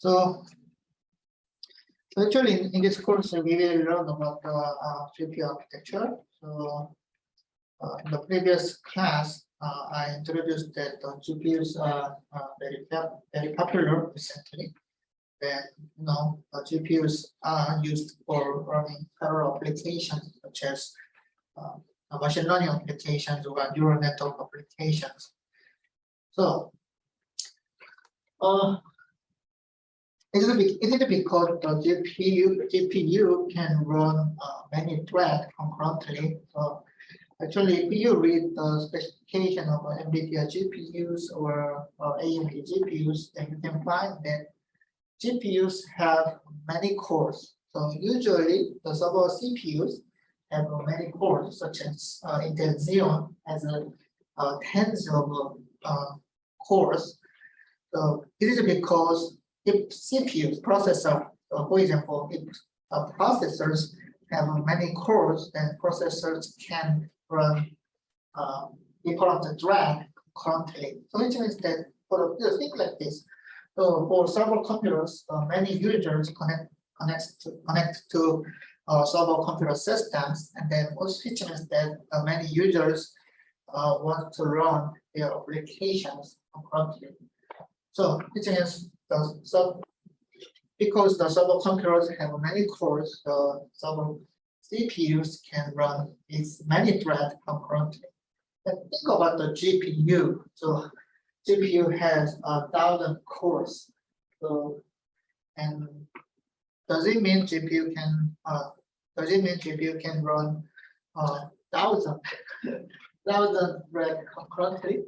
So actually, in this course, we will learn about the GPU architecture. So in the previous class, I introduced that the GPUs are very popular recently. That GPUs are used for running parallel applications such as machine learning applications or neural network applications. So is it because the GPU can run many threads concurrently? So actually, if you read the specification of NVIDIA GPUs or AMD GPUs, then you can find that GPUs have many cores. So usually, the server CPUs have many cores, such as Intel Xeon has tens of cores. So it is because if CPUs, processor, for example, if processors have many cores, then processors can run different threads concurrently. So which means that for a thing like this, so for several computers, many users connect to server computer systems, and then also which means that many users want to run their applications concurrently. So which means because the server computers have many cores, the server CPUs can run these many threads concurrently. And think about the GPU. So GPU has 1,000 cores. So and does it mean GPU can run 1,000 threads concurrently?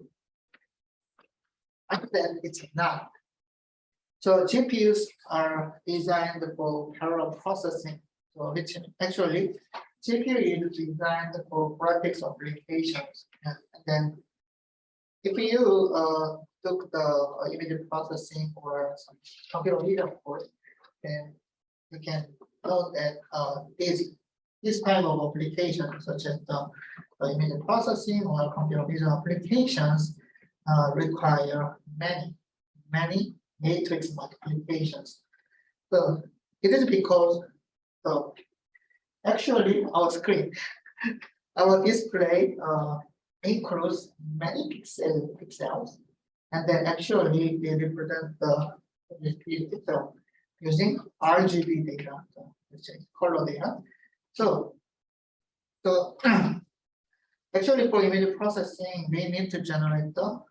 I think that it's not. So GPUs are designed for parallel processing. So which actually GPU is designed for graphics applications. And then if you took the image processing or some computer vision course, then you can know that this type of applications, such as the image processing or computer vision applications, require many matrix multiplications. So it is because actually our screen, our display includes many pixels, and then actually they represent the display itself using RGB data, which is color data. So actually for image processing, we need to generate the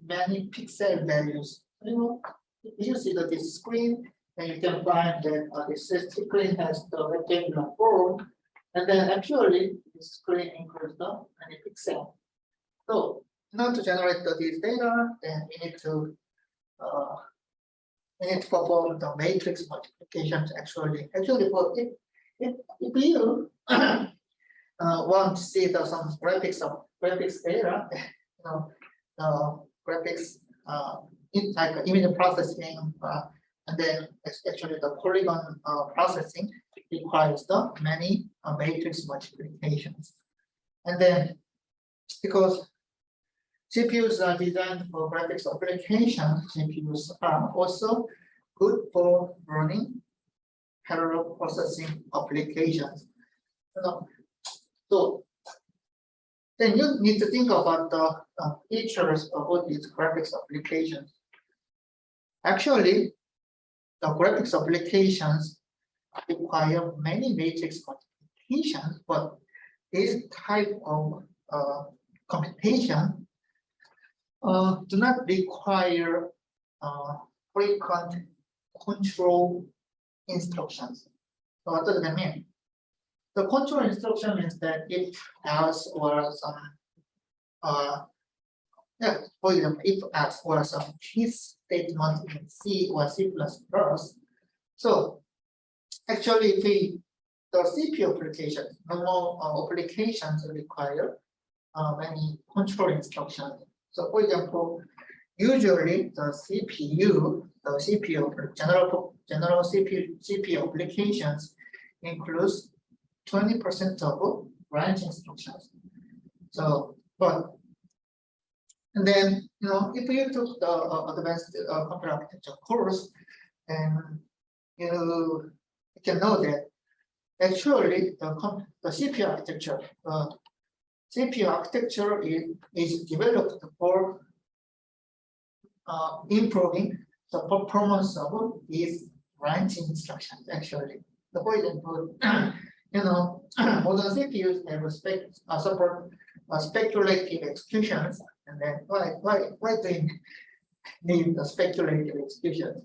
many pixel values. You see that this screen, and you can find that this screen has the rectangular form, and then actually this screen includes the many pixels. So in order to generate these data, then we need to perform the matrix multiplications. Actually, for if you want to see some graphics data, graphics like image processing, and then actually the polygon processing requires the many matrix multiplications. And then because GPUs are designed for graphics applications, GPUs are also good for running parallel processing applications. So then you need to think about the features of all these graphics applications. Actually, the graphics applications require many matrix multiplications, but this type of computation do not require frequent control instructions. So what does that mean? The control instruction means that if else or some for example, if else or some case statement in C or C++. So actually, the CPU application, normal applications require many control instructions. So for example, usually the CPU general CPU applications includes 20% of branch instructions. So, and then if you took the advanced computer architecture course, And you can know that actually the CPU architecture, is developed for improving the performance of these branching instructions. Actually, so for example, modern CPUs have support speculative executions, and then why do you need the speculative executions?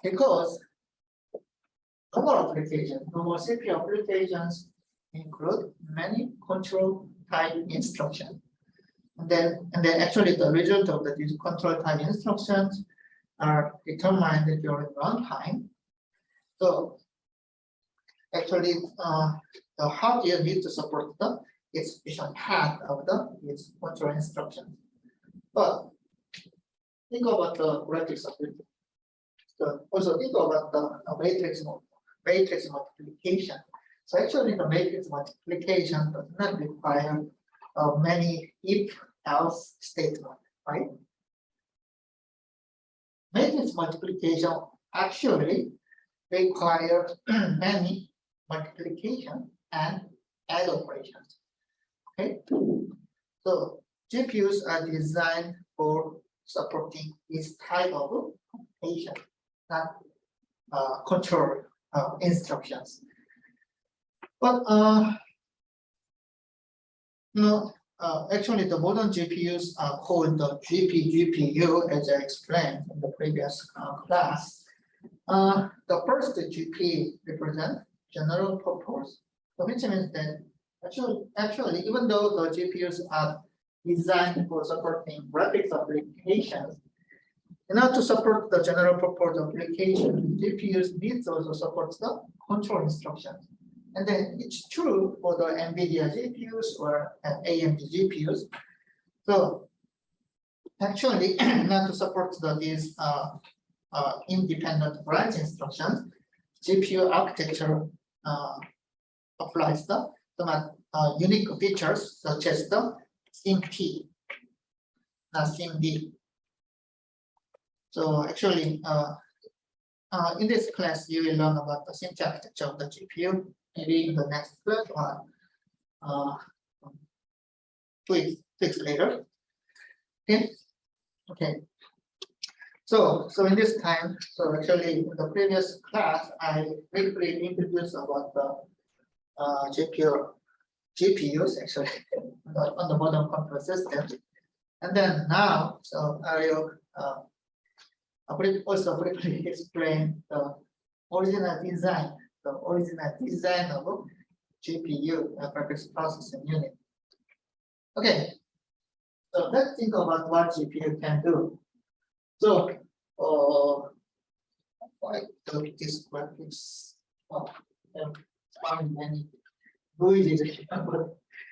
Because normal CPU applications include many control type instructions. And then actually the result of these control type instructions are determined during runtime. So actually the hardware needs to support the execution path of these control instructions. But think about the graphics of it. So also think about the matrix multiplication. So actually the matrix multiplication does not require many if-else statements, right? Matrix multiplication actually requires many multiplication and add operations. Okay, so GPUs are designed for supporting this type of computation, not control instructions. But actually, the modern GPUs are called the GPU, as I explained in the previous class. The first GP represents general purpose, which means that actually, even though the GPUs are designed for supporting graphics applications, in order to support the general purpose application, GPUs needs also support the control instructions. And then it's true for the NVIDIA GPUs or AMD GPUs. So actually, not to support these independent branch instructions, GPU architecture applies some unique features such as the SIMD, not SIMD. So actually, in this class, you will learn about the SIMD architecture of the GPU. Maybe in the next class or 2 weeks later. Okay. So in this time, so actually in the previous class, I briefly introduced about the GPUs actually on the modern computer system, and then now, so I will also briefly explain the original design of GPU, graphics processing unit. Okay, so let's think about what GPU can do. So, why do this graphics? Found many noises.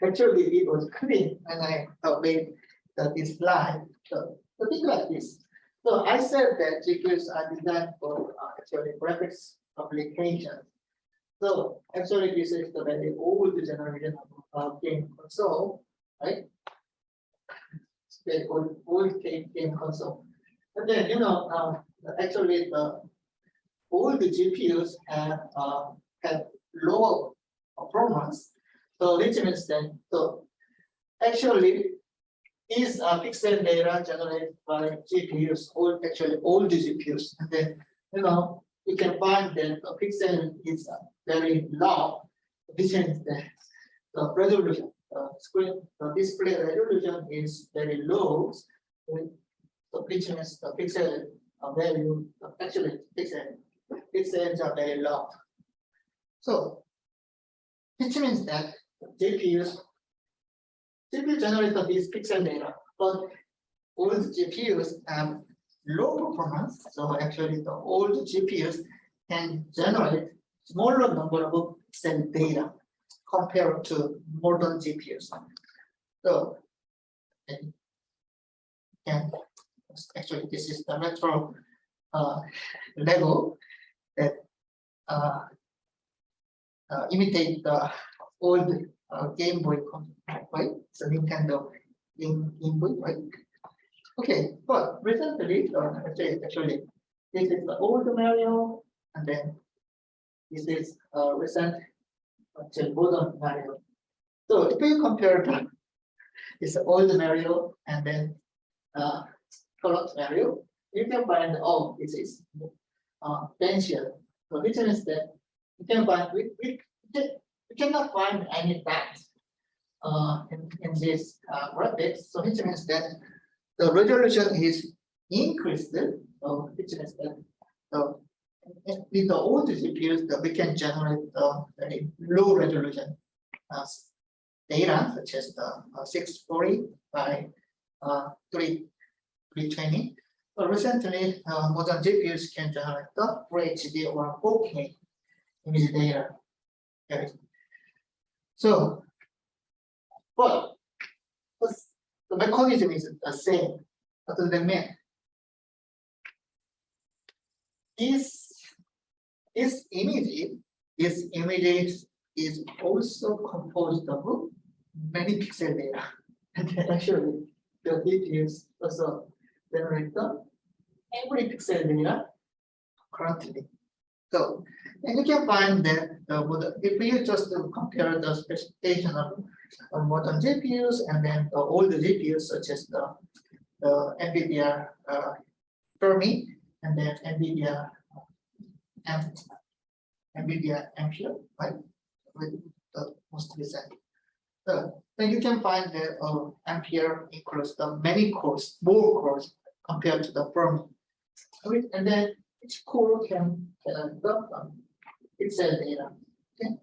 Actually, it was clean when I made this slide. So think like this. So I said that GPUs are designed for actually graphics applications. So actually, this is the very old generation of game console, right? It's very old game console. And then actually the old GPUs have lower performance. So which means that actually these pixel data generated by GPUs, old GPUs, and then you can find that the pixel is very low, which means that the resolution, the display resolution is very low, so which means the pixel value, actually pixels are very low. So which means that GPU generate these pixel data, but old GPUs have low performance. So actually the old GPUs can generate smaller number of pixel data compared to modern GPUs. So and actually this is the retro level that imitate the old Game Boy, right? So Nintendo Game Boy, right? Okay, but recently, actually, this is the old Mario, and then this is recent until modern Mario. So if you compare this old Mario and then current Mario, you can find this is potential. So which means that you can find we cannot find any dots in this graphics. So which means that the resolution is increased. So which means that with the old GPUs, we can generate very low resolution data, such as the 640 by 320. So recently, modern GPUs can generate the Full HD or 4K image data. Okay. So, but the mechanism is the same. What does that mean? This image is also composed of many pixel data. And actually, the GPUs also generate every pixel data currently. So, and you can find that if you just compare the specification of modern GPUs and then the older GPUs, such as the NVIDIA Fermi and then NVIDIA Ampere, right? With the most recent. So then you can find that Ampere includes the many cores, more cores compared to the Fermi. And then each core can the pixel data. Okay.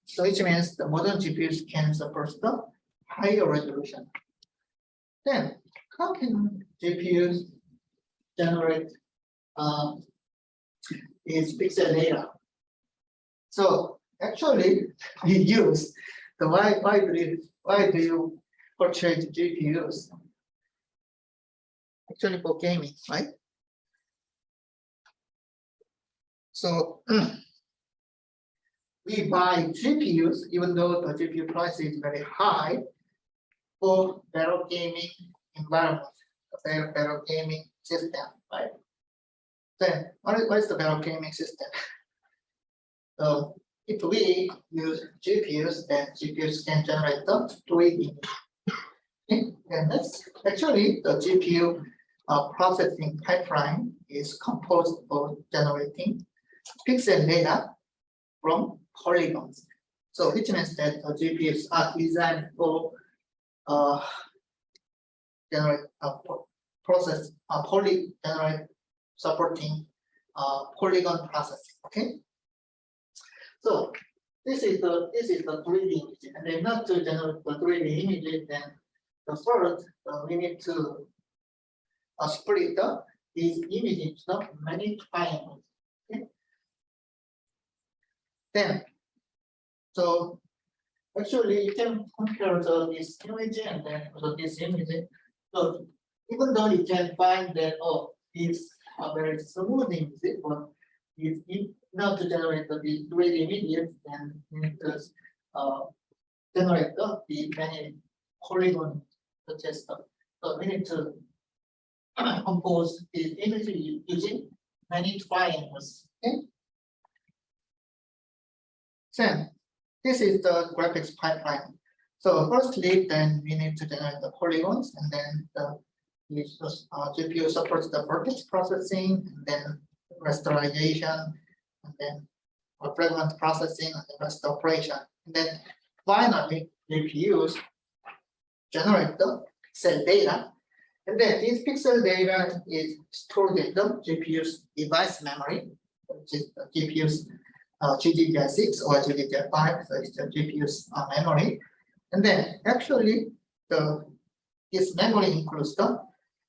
So which means the modern GPUs can support the higher resolution. Then how can GPUs generate is pixel data? So actually, we use the why do you purchase GPUs? Actually, for gaming, right? So we buy GPUs, even though the GPU price is very high, for better gaming environment, better gaming system, right? Then what is the better gaming system? So if we use GPUs, then GPUs can generate the 3D. Okay? And that's actually the GPU processing pipeline is composed of generating pixel data from polygons. So which means that the GPUs are designed for generate supporting polygon processing. Okay. So this is the 3D image, and then not to generate the 3D image, then the first we need to split these images into many triangles. Okay. Then, so actually you can compare this image and then also this image. So even though you can find that it's a very smooth image, but if not to generate the 3D images, then you need to generate the many polygons such as so we need to compose the image using many triangles. Okay. So this is the graphics pipeline. So firstly, then we need to generate the polygons, and then the GPU supports the vertex processing, and then rasterization, and then fragment processing, and the rest operation. And then finally, GPUs generate the pixel data, and then this pixel data is stored in the GPU's device memory, which is the GPU's GDDR6 or GDDR5, so it's the GPU's memory. And then actually this memory includes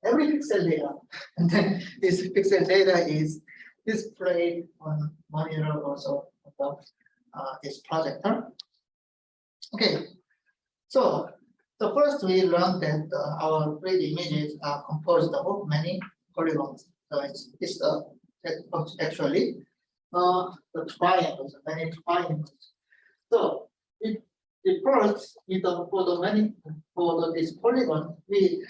every pixel data, and then this pixel data is displayed on monitor also of this projector. Okay, so first we learned that our 3D images are composed of many polygons. So it's actually the triangles, many triangles. So the first for this polygon, we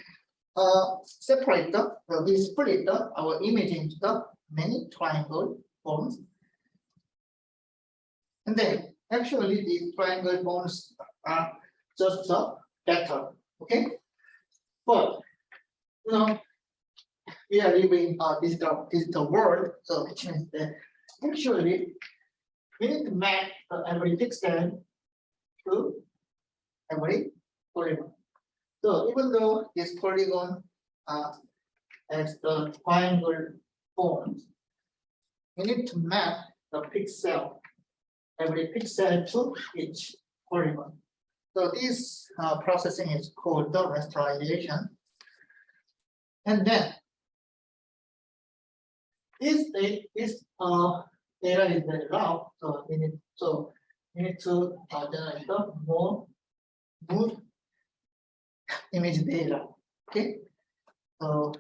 separator, we split our image into the many triangle forms. And then actually these triangle forms are just a pattern, okay? But you know, we are living digital world, so which means that actually we need to map every pixel to every polygon. So even though this polygon has the triangle forms, we need to map the pixel, every pixel to each polygon. So this processing is called the rasterization. And then this data is very loud, so we need to generate the more good image data. Okay. So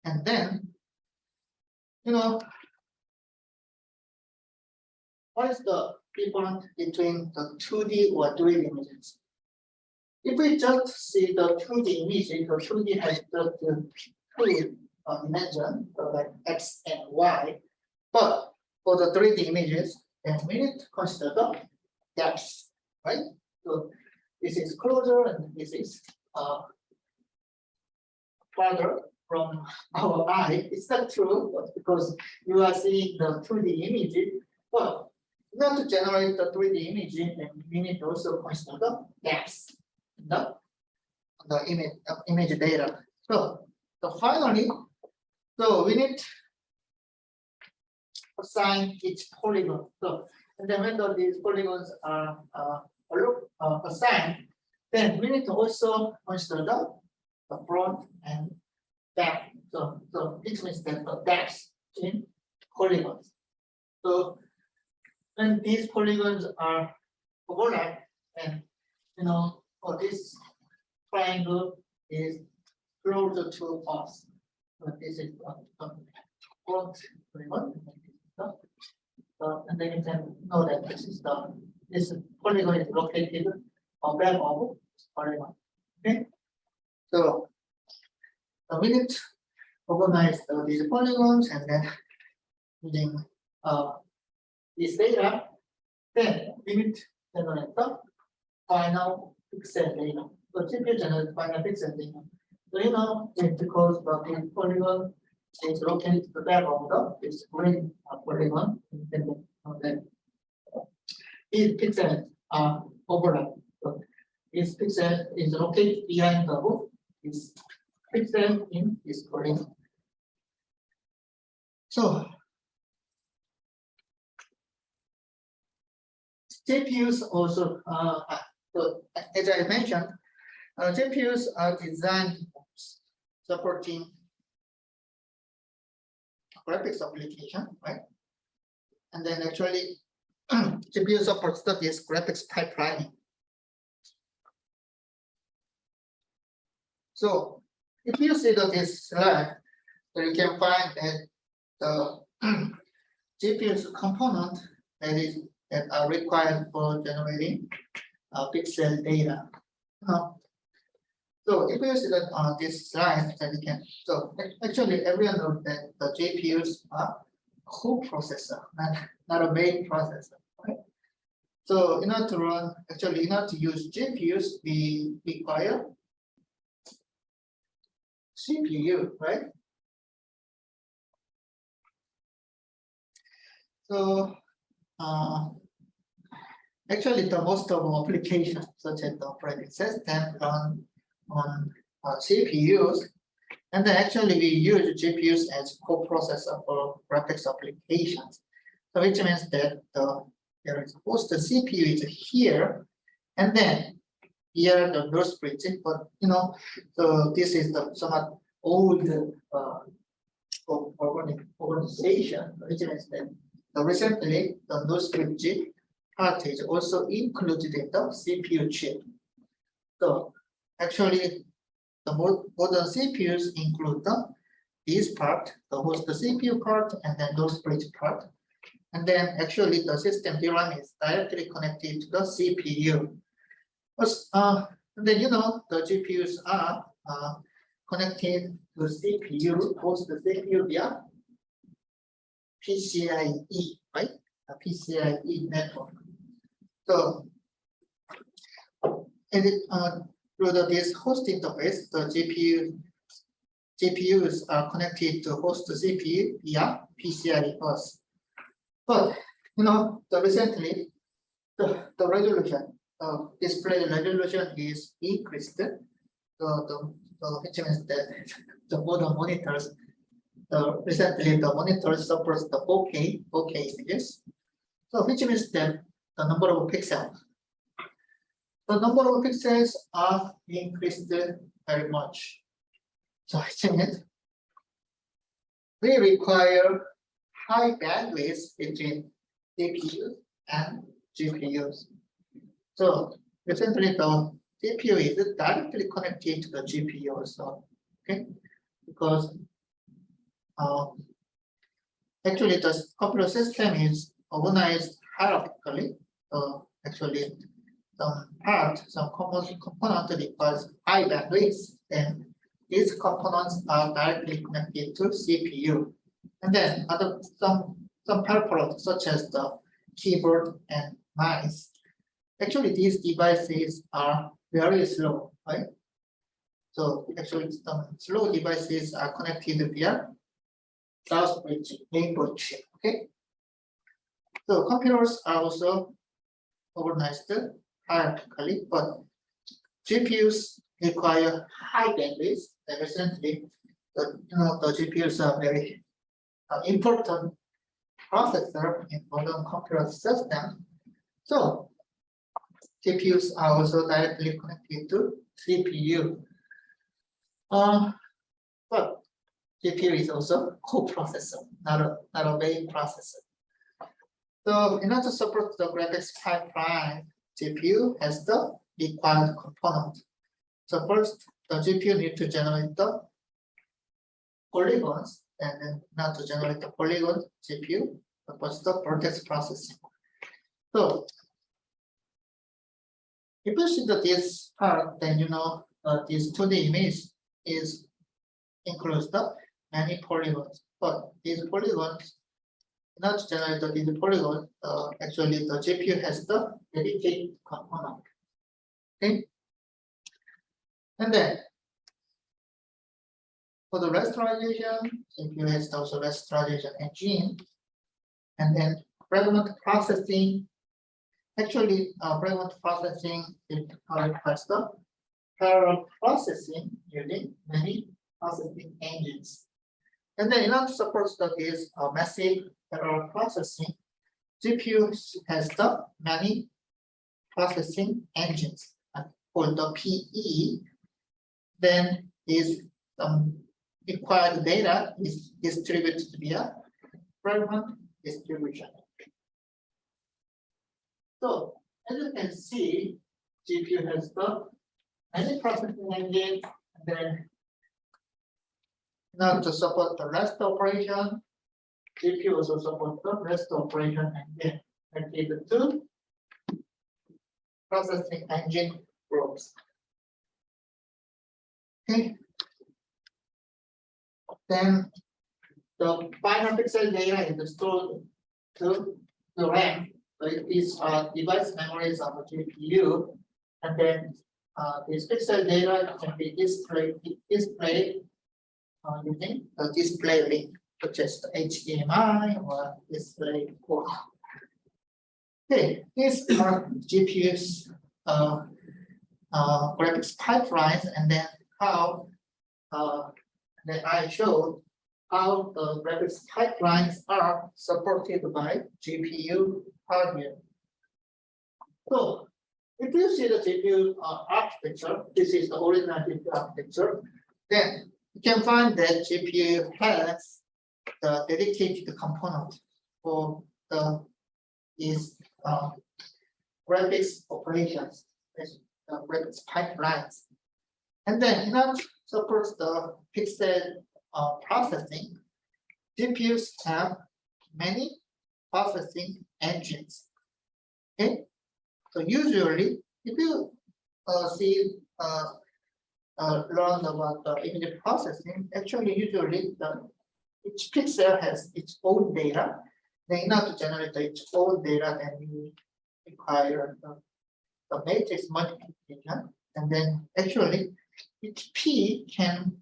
and then you know what is the difference between the 2D or 3D images? If we just see the 2D image, the 2D has just two dimensions, so like X and Y. But for the 3D images, then we need to consider the depth, right? So this is closer and this is farther from our eye. It's not true, but because you are seeing the 2D image, but in order to generate the 3D image, then we need to also consider the depth, the image data. So finally, so we need to assign each polygon. So and then when these polygons are assigned, then we need to also consider the front and back. So this means that the depth in polygons. So when these polygons are overlapped, and this triangle is closer to us. So this is the front polygon. And then you can know that this polygon is located on back of polygon. Okay. So we need to organize these polygons and then using this data, then we need to generate the final pixel data. So GPU generates final pixel data. So it's because the polygon is located to the back of this green polygon. Then these pixels are overlapped. So this pixel is located behind the roof. This pixel in this polygon. So GPUs also, so as I mentioned, GPUs are designed supporting graphics application, right? And then actually, GPU supports this graphics pipelining. So if you see this slide, so you can find that the GPU's component that are required for generating pixel data. So if you see that this slide, that you can. So actually, everyone knows that the GPUs are co-processor, not a main processor. Right? So in order to run, actually, in order to use GPUs, we require CPU, right? So actually, the most of our applications, such as the operating system, run on CPUs, and then actually we use GPUs as co-processor for graphics applications. So which means that there is host CPU is here, and then here the node bridge. But so this is the somewhat old organization, which means that recently the node bridge part is also included in the CPU chip. So actually, the modern CPUs include this part, the host CPU part, and then those bridge part. And then actually the system DRAM is directly connected to the CPU. And then the GPUs are connected to CPU, host the CPU via PCIe, right? A PCIe network. So, and through this host interface, the GPUs are connected to host the CPU via PCIe bus. But recently the resolution, display resolution is increased. Which means that the modern monitors, recently the monitor supports the 4K images. So which means that the number of pixels are increased very much. So which means we require high bandwidth between CPU and GPUs. So recently the CPU is directly connected to the GPU also, okay? Because actually the computer system is organized hierarchically. So actually some component requires high bandwidth, and these components are directly connected to CPU. And then some peripherals such as the keyboard and mouse. Actually, these devices are very slow, right? So actually, some slow devices are connected via South bridge, main bridge. Okay. So computers are also organized hierarchically, but GPUs require high bandwidth. And recently, the GPUs are very important processor in modern computer system. So GPUs are also directly connected to CPU. But GPU is also co-processor, not a main processor. So in order to support the graphics pipeline, GPU has the required component. So first, the GPU needs to generate the polygons, and then not to generate the polygons, GPU supports the vertex processing. So if you see this part, then this 2D image includes the many polygons, but these polygons, not to generate these polygons, actually the GPU has the dedicated component. Okay, and then for the rasterization, GPU has also rasterization engine, and then fragment processing. Actually, fragment processing requires the parallel processing using many processing engines. And then in order to support this massive parallel processing, GPU has the many processing engines called the PE. Then is required data is distributed via fragment distribution. So as you can see, GPU has the many processing engines, and then now to support the rest operation, GPU also supports the rest operation engine, and the two processing engine groups. Okay. Then the 500 pixel data is stored to the RAM. So these are device memories of the GPU, and then this pixel data can be displayed using the display link, such as the HDMI or display port. Okay, these are GPU's graphics pipelines, and then how that I showed how the graphics pipelines are supported by GPU hardware. So if you see the GPU architecture, this is the original GPU architecture, then you can find that GPU has the dedicated component for these graphics operations, graphics pipelines. And then in order to support the pixel processing, GPUs have many processing engines. Okay, so usually if you see learn about the image processing, actually usually each pixel has its own data. Then in order to generate its own data, then you require the matrix multiplication, and then actually each P can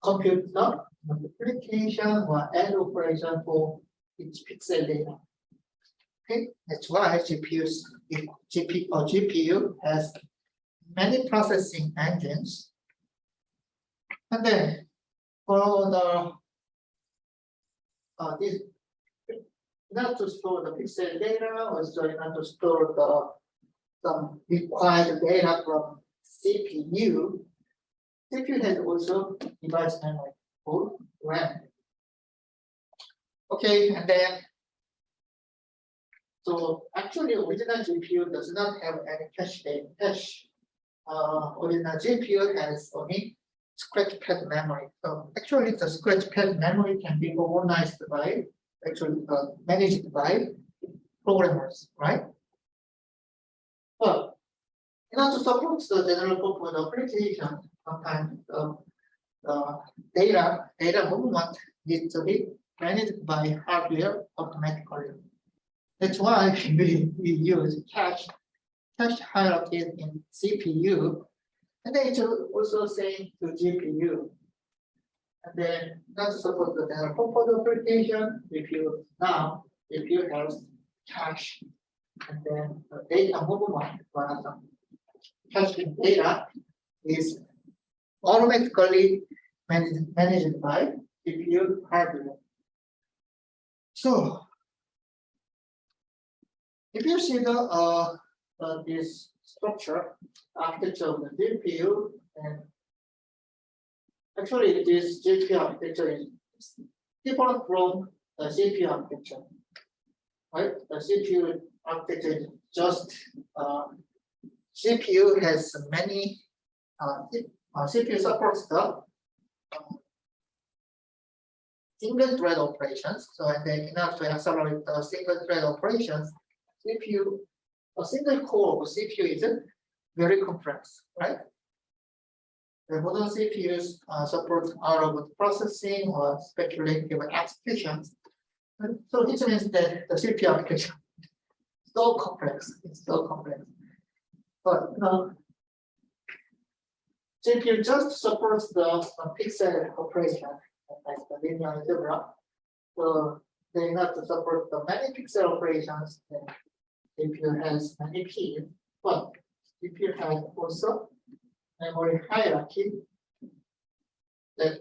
compute the multiplication or add operation for each pixel data. Okay, that's why GPU has many processing engines. And then for the this, not to store the pixel data, also not to store some required data from CPU. CPU has also device memory or RAM. Okay, and then so actually original GPU does not have any cache data. Original GPU has only scratch pad memory. So actually the scratch pad memory can be organized by managed by programmers, right? But in order to support the general purpose application, sometimes the data movement needs to be managed by hardware automatically. That's why we use cache hierarchy in CPU, and then it's also same to GPU. And then not to support the general purpose application, if you have cache, and then the data movement for cache data is automatically managed by GPU hardware. So if you see this structure architecture of the GPU, and actually this GPU architecture is different from the CPU architecture, right? The CPU architecture is just CPU has many CPU supports the single thread operations. So and then in order to accelerate the single thread operations, a single core of CPU is very complex, right? The modern CPUs support out-of-board processing or speculative executions. And so this means that the CPU application is so complex. It's so complex. But CPU just supports the pixel operation, like the linear algebra. So they have to support the many pixel operations. CPU has many P's, but CPU has also memory hierarchy that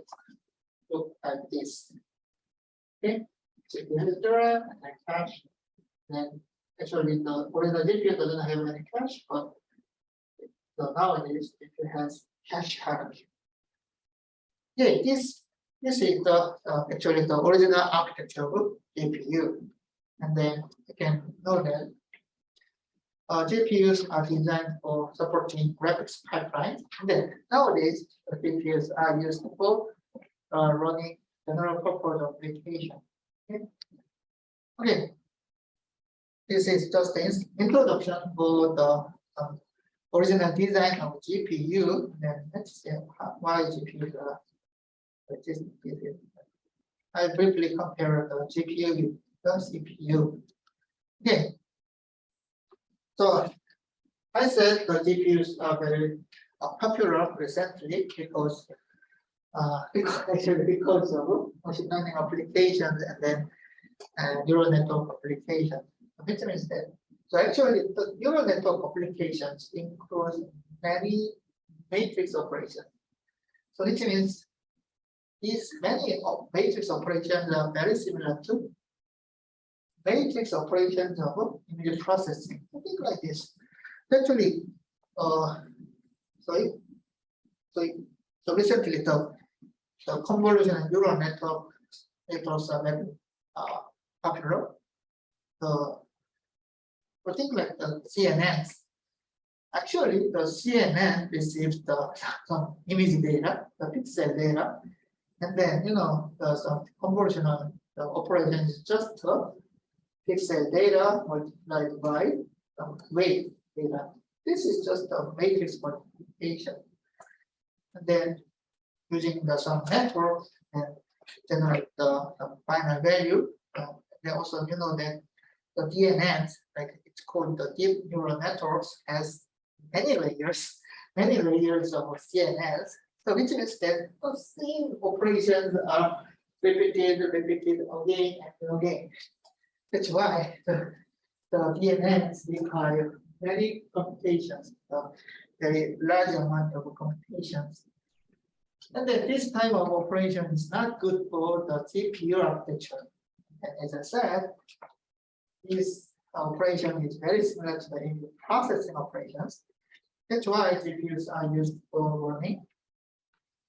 look like this. Okay, CPU has DRAM and cache. Then actually the original GPU doesn't have any cache, but so nowadays it has cache hierarchy. Yeah, this is the actually the original architecture of GPU, and then you can know that GPUs are designed for supporting graphics pipelines. And then nowadays the GPUs are used for running general purpose application. Okay. This is just the introduction for the original design of GPU. Then let's see why GPUs are. I briefly compare the GPU with the CPU. Okay. So I said the GPUs are very popular recently because because of machine learning applications and then neural network applications. Which means that so actually the neural network applications include many matrix operations. So which means these many matrix operations are very similar to matrix operations of image processing. Something like this. Actually, so recently the convolutional neural networks are very popular. For things like the CNNs, actually the CNN receives some image data, the pixel data, and then some convolutional operation is just pixel data multiplied by weight data. This is just a matrix multiplication. and then using some network and generate the final value. Then also you know that the DNNs, like it's called the deep neural networks, has many layers of CNNs. So which means that the same operations are repeated again and again. That's why the DNNs require very computations, very large amount of computations. And then this type of operation is not good for the CPU architecture. And as I said, this operation is very similar to the processing operations. That's why GPUs are used for running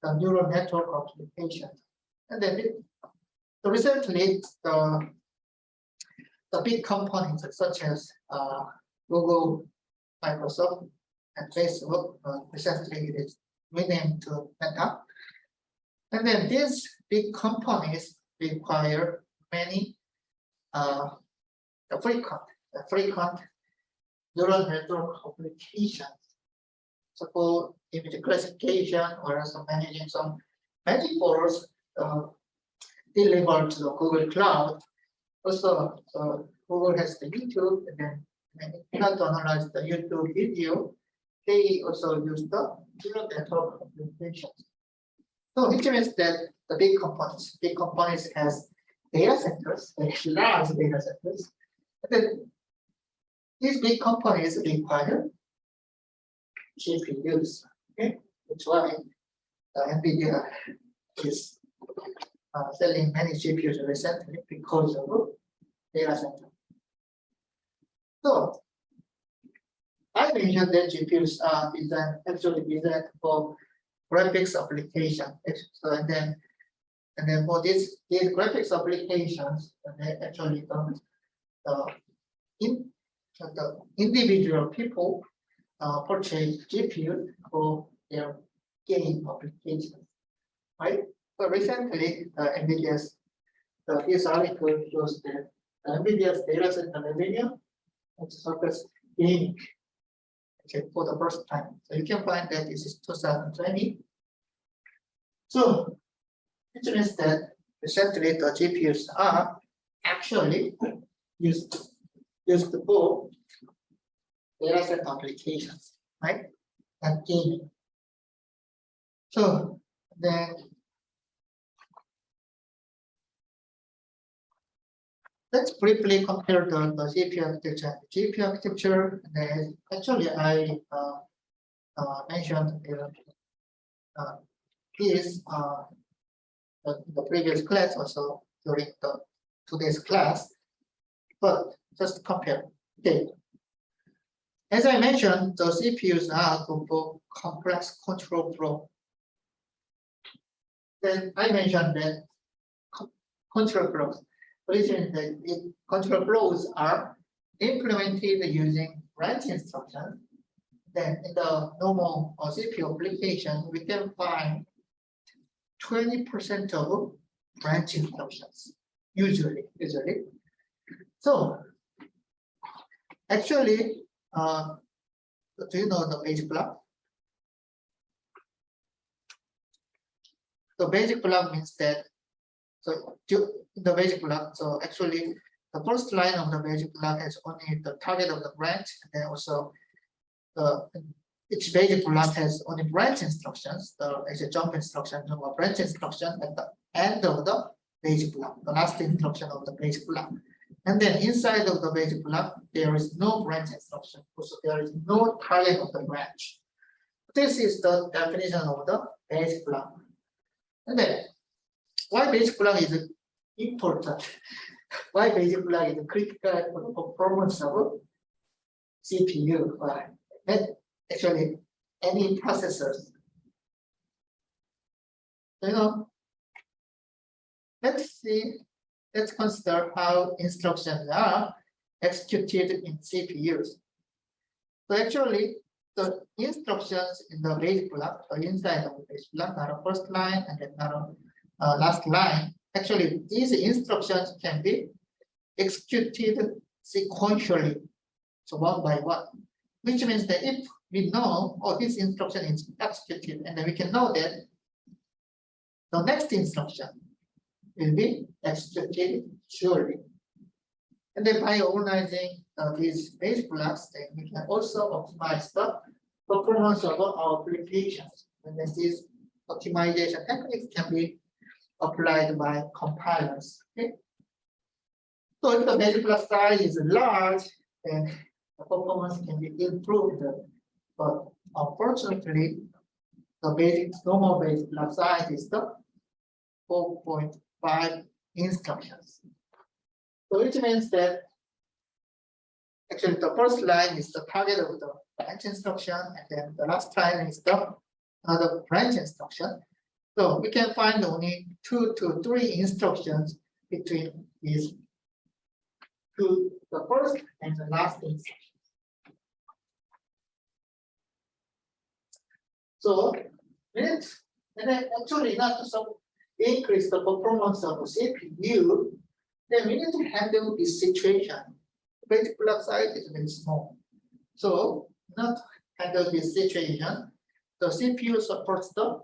the neural network applications. And then recently, the big companies such as Google, Microsoft, and Facebook recently it is renamed to Meta. And then these big companies require many frequent neural network applications. So for image classification or also managing some magic photos delivered to the Google Cloud. Also, Google has the YouTube, and then in order to analyze the YouTube video, they also use the neural network applications. So which means that the big companies has data centers, very large data centers. And then these big companies require GPUs. Okay, that's why NVIDIA is selling many GPUs recently because of data center. So I mentioned that GPUs are actually designed for graphics application. So and then for these graphics applications, they actually the individual people purchase GPU for their game applications, right? So recently, NVIDIA's this article shows that NVIDIA's data center revenue has surpassed gaming, okay, for the first time. So you can find that this is 2020. So which means that recently the GPUs are actually used for data center applications, right? And gaming. So then let's briefly compare the GPU architecture. GPU architecture, actually I mentioned this the previous class also during today's class, but just compare. Okay. As I mentioned, the CPUs are for complex control flow. Then I mentioned that control flows. Control flows are implemented using branch instructions. Then in the normal CPU application, we can find 20% of branch instructions, usually. So actually, do you know the basic block? The basic block means that, so the basic block, so actually the first line of the basic block has only the target of the branch, and then also each basic block has only branch instructions, as a jump instruction or branch instruction at the end of the basic block, the last instruction of the basic block. And then inside of the basic block, there is no branch instruction. Also, there is no target of the branch. This is the definition of the basic block. And then, why basic block is important? Why basic block is critical for the performance of CPU? Actually, any processors. You know, let's consider how instructions are executed in CPUs. So actually, the instructions in the basic block, or inside of the basic block, are the first line and then last line. Actually, these instructions can be executed sequentially, so one by one. Which means that if we know, oh, this instruction is executed, and then we can know that the next instruction will be executed surely. And then by organizing these base blocks, then we can also optimize the performance of our applications. And then these optimization techniques can be applied by compilers. Okay? So if the base block size is large, then the performance can be improved. But unfortunately, the basic normal base block size is the 4.5 instructions. So which means that actually the first line is the target of the branch instruction, and then the last line is the other branch instruction. So we can find only 2 to 3 instructions between these two, the first and the last instruction. So and then actually not to increase the performance of the CPU, then we need to handle this situation. The basic block size is very small. So not handle this situation, the CPU supports the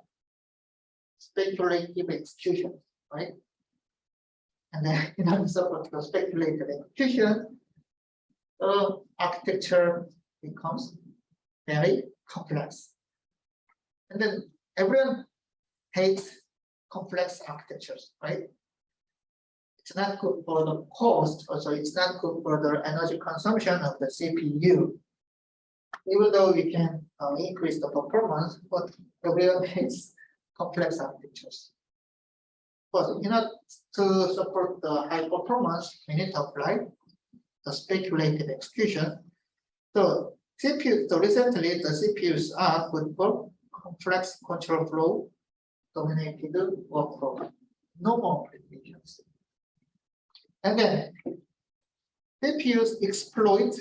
speculative execution, right? And then in order to support the speculative execution, the architecture becomes very complex. And then everyone hates complex architectures, right? It's not good for the cost, also it's not good for the energy consumption of the CPU. Even though we can increase the performance, but everyone hates complex architectures. But in order to support the high performance, we need to apply the speculative execution. So CPU, so recently the CPUs are good for complex control flow dominated workflow, normal applications. And then CPUs exploit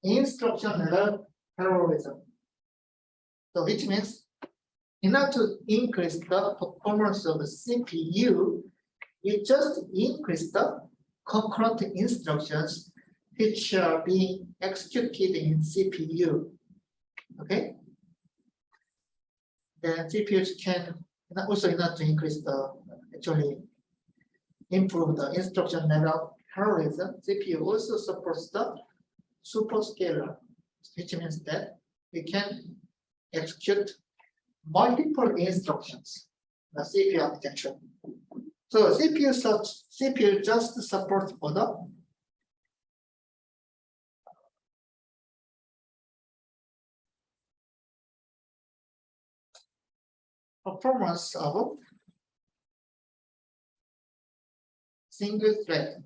instruction level parallelism. So which means in order to increase the performance of the CPU, you just increase the concurrent instructions which are being executed in CPU. Okay. Then CPUs can also in order to increase the actually improve the instruction level parallelism. CPU also supports the superscalar, which means that we can execute multiple instructions in the CPU architecture. So CPU just supports for the performance of single thread.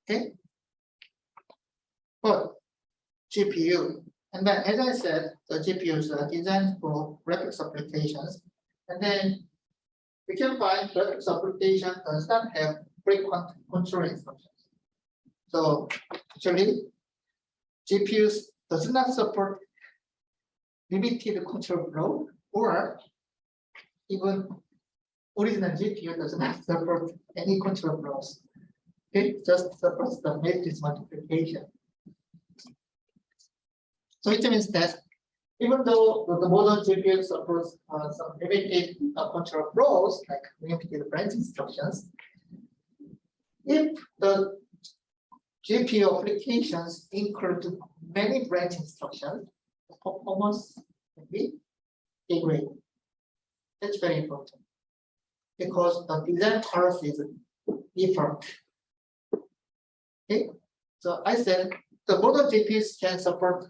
Okay. But GPU, and then as I said, the GPUs are designed for graphics applications, and then we can find graphics application does not have frequent control instructions. So actually, GPUs does not support limited control flow, or even original GPU does not support any control flows. It just supports the matrix multiplication. So it means that even though the modern GPU supports some limited control flows, like limited branch instructions, if the GPU applications include many branch instructions, the performance can be degraded. That's very important because the design policy is different. Okay, so I said the modern GPUs can support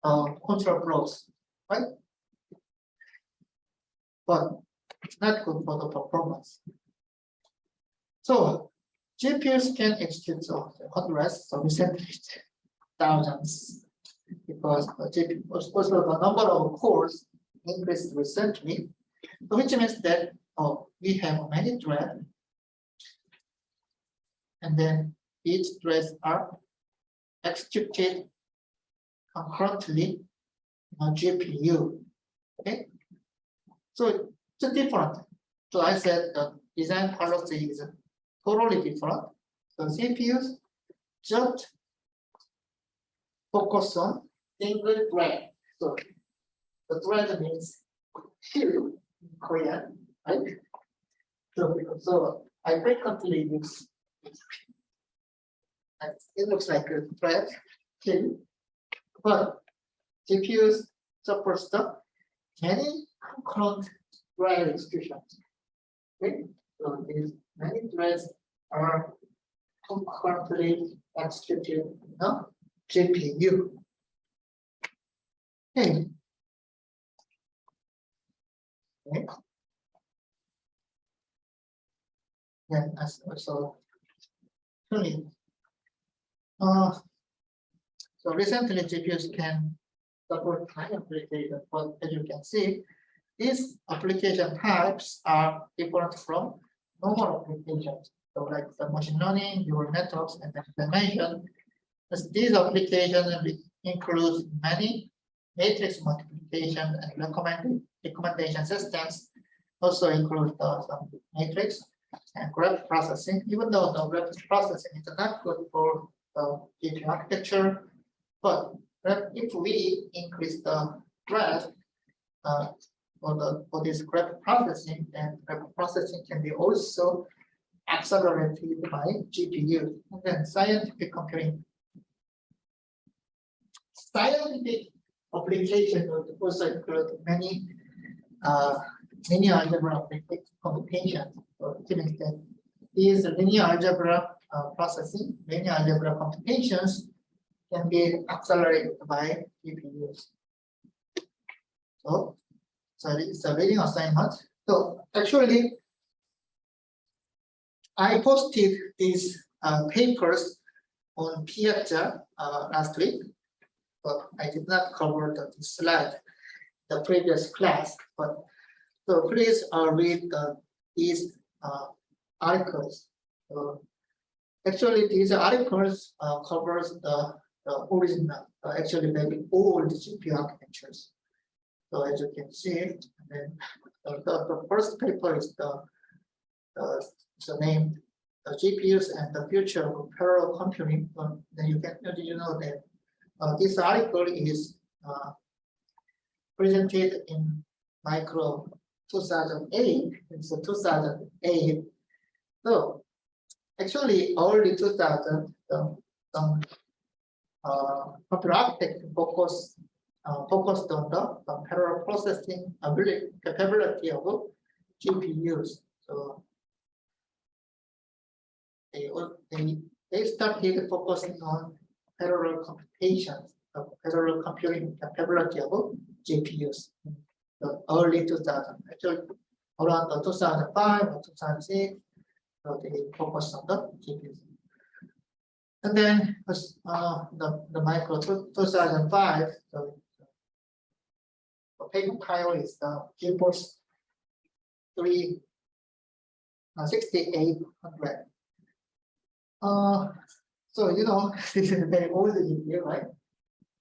control flows, right? But it's not good for the performance. So GPUs can execute hundreds, so recently thousands, because the GPU, also the number of cores increased recently, which means that we have many threads, and then each threads are executed concurrently on GPU. Okay, so it's different. So I said the design policy is totally different. So CPUs just focus on single thread. So the thread means two in Korean, right? So I frequently use it. And it looks like a thread two, but GPUs support the many concurrent thread executions. Okay? So these many threads are concurrently executed in the GPU. Okay. Okay. Then as also so recently GPUs can support high applications, but as you can see, these application types are different from normal applications. So like the machine learning, neural networks, and as I mentioned, these applications include many matrix multiplication and recommendation systems, also include some matrix and graph processing, even though the graph processing is not good for the GPU architecture, but if we increase the graph for this graph processing, then graph processing can be also accelerated by GPU. And then scientific computing. Scientific application would also include many linear algebra computations. So it means that these linear algebra processing, linear algebra computations can be accelerated by GPUs. So it's a reading assignment. So actually, I posted these papers on Piazza last week, but I did not cover the slide, the previous class. But so please read these articles. Actually, these articles covers the original, actually very old GPU architectures. So as you can see, and then the first paper is the name GPUs and the future of parallel computing. Then you know that this article is presented in Micro 2008. It's a 2008. So actually, early 2000, some computer architect focused on the parallel processing capability of GPUs. So they started focusing on parallel computations, parallel computing capability of GPUs in the early 2000s. Actually, around 2005 or 2006, so they focused on the GPUs. And then the Micro 2005, so the paper title is the GeForce 6800. So this is very old GPU, right?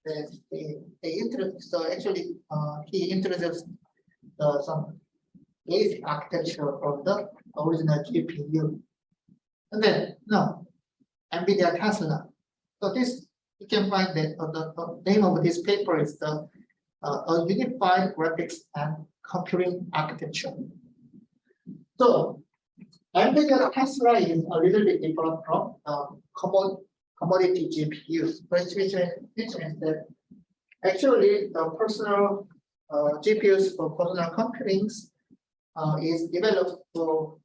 They introduced. So actually, he introduced some basic architecture of the original GPU, and then NVIDIA Tesla. So this you can find that the name of this paper is the a unified graphics and computing architecture. So NVIDIA Tesla is a little bit different from commodity GPUs, which means that actually the personal GPUs for personal computing is developed for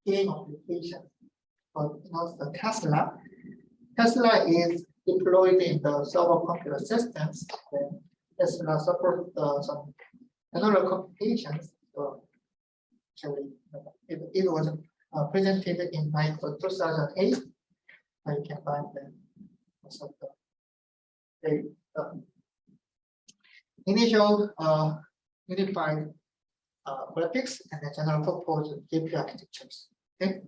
game applications. But the Tesla is deployed in the server computer systems. Then Tesla supports some general computations. So actually, it was presented in Micro 2008. You can find the initial unified graphics and the general purpose GPU architectures. Okay.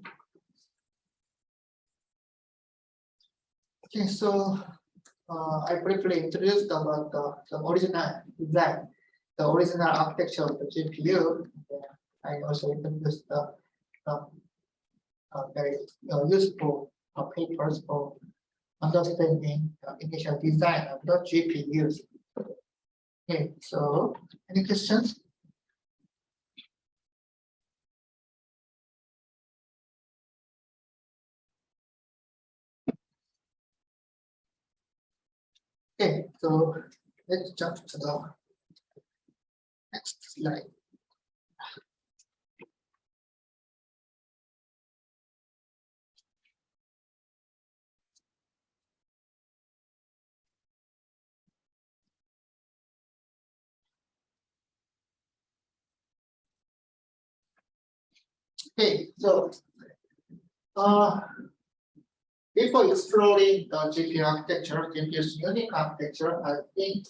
Okay, so I briefly introduced about the original design, the original architecture of the GPU. I also introduced the very useful papers for understanding the initial design of the GPUs. Okay, so any questions? Okay, so let's jump to the next slide. Okay, so before exploring the GPU architecture, GPU's unique architecture, I think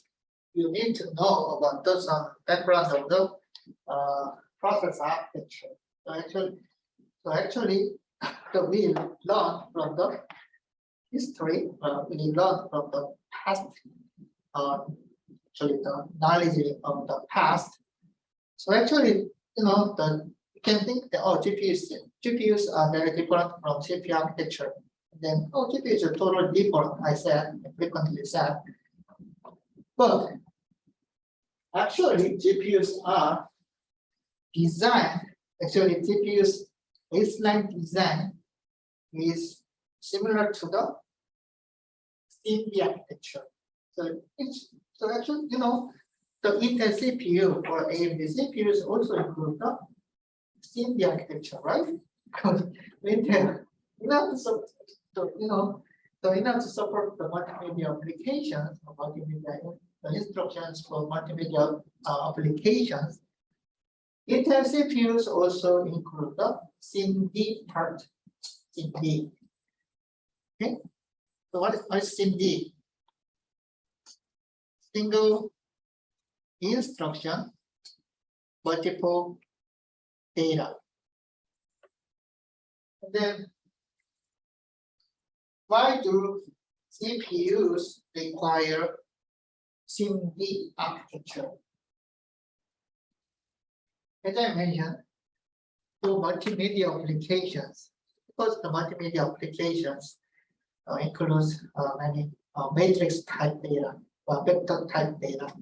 you need to know about some background of the process architecture. So actually, we learn from the history, we learn from the past, actually the knowledge of the past. So actually, you can think that GPUs are very different from CPU architecture. Then GPU is totally different. I frequently said, but actually GPUs are designed. Actually, GPU's baseline design is similar to the CPU architecture. So actually, the Intel CPU or AMD CPUs also include the CPU architecture, right? Because Intel, in order to support the multimedia applications, the instructions for multimedia applications, Intel CPUs also include the SIMD part. SIMD. Okay. So what is SIMD? Single instruction, multiple data. And then, why do CPUs require SIMD architecture? As I mentioned, for multimedia applications, because the multimedia applications includes many matrix type data, vector type data.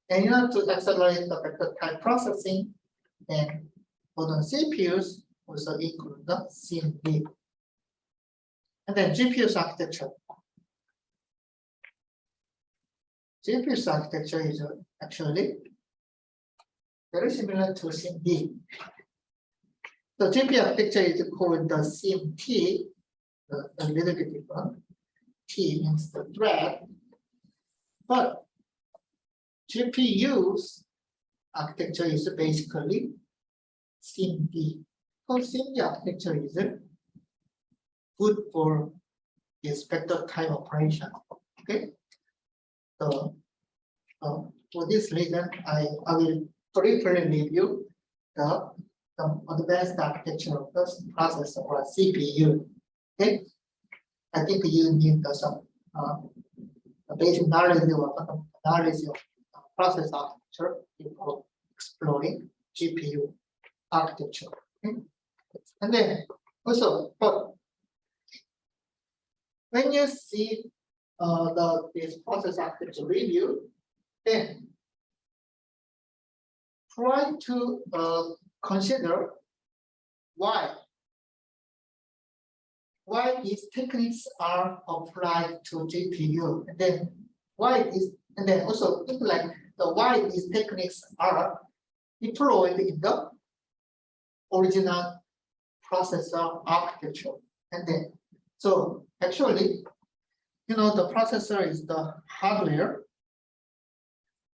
And in order to accelerate the vector type processing, then modern CPUs also include the SIMD. And then GPU's architecture. GPU's architecture is actually very similar to SIMD. The GPU architecture is called the SIMT, a little bit different. T means the thread, but GPU's architecture is basically SIMD. Because SIMD architecture is good for this vector type operation. Okay, so for this reason, I will briefly review the advanced architecture of the processor or CPU. Okay, I think you need some basic knowledge of process architecture before exploring GPU architecture. Okay? And then also, but when you see this process architecture review, then try to consider why these techniques are applied to GPU, and then also think like why these techniques are deployed in the original processor architecture. And then so actually, the processor is the hardware,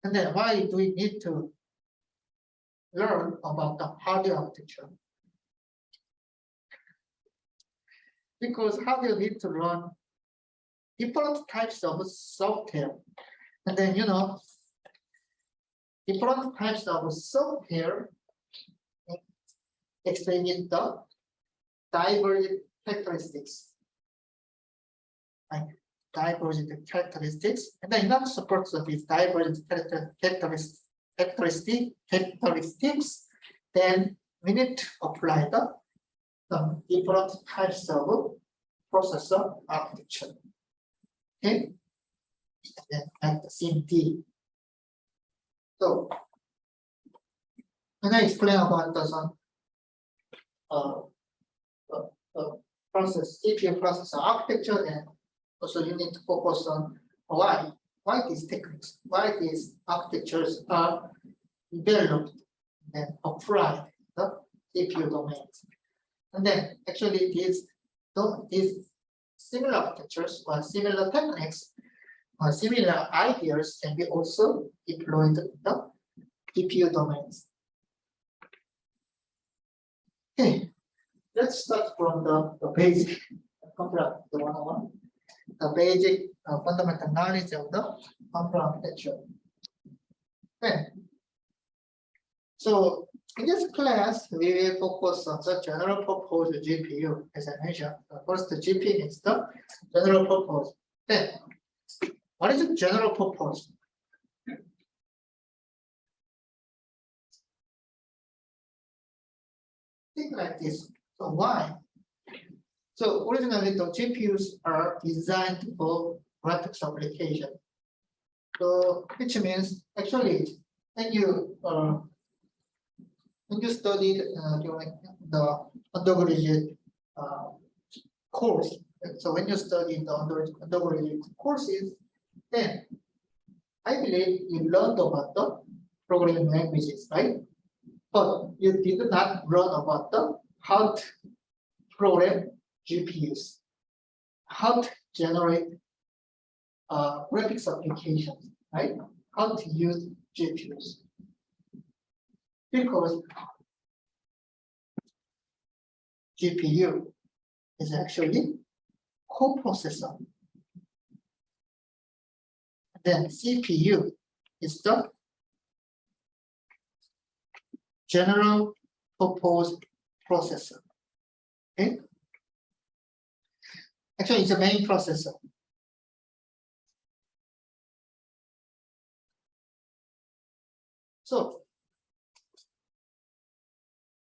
and then why do we need to learn about the hardware architecture? Because hardware need to run different types of software, and then different types of software explaining the divergent characteristics. Divergent characteristics, and then in order to support these divergent characteristics, then we need to apply some different types of processor architecture. Okay, and then at the same D. So when I explain about the some uh, process, CPU processor architecture, and also you need to focus on why these techniques, why these architectures are developed and applied the CPU domains. And then actually these similar architectures or similar techniques or similar ideas can be also deployed in the GPU domains. Okay, let's start from the basic computer, the 101, the basic fundamental knowledge of the computer architecture. Okay. So in this class, we will focus on the general purpose GPU, as I mentioned. First, the GPU is the general purpose. Then, what is the general purpose? Think like this. So why? So originally, the GPUs are designed for graphics application. So which means actually, when you studied during the undergraduate course, so when you study the undergraduate courses, then I believe you learned about the programming languages, right? But you did not learn about the how to program GPUs, how to generate graphics applications, right? How to use GPUs. Because GPU is actually coprocessor. Then CPU is the general purpose processor. Okay. Actually, it's the main processor. So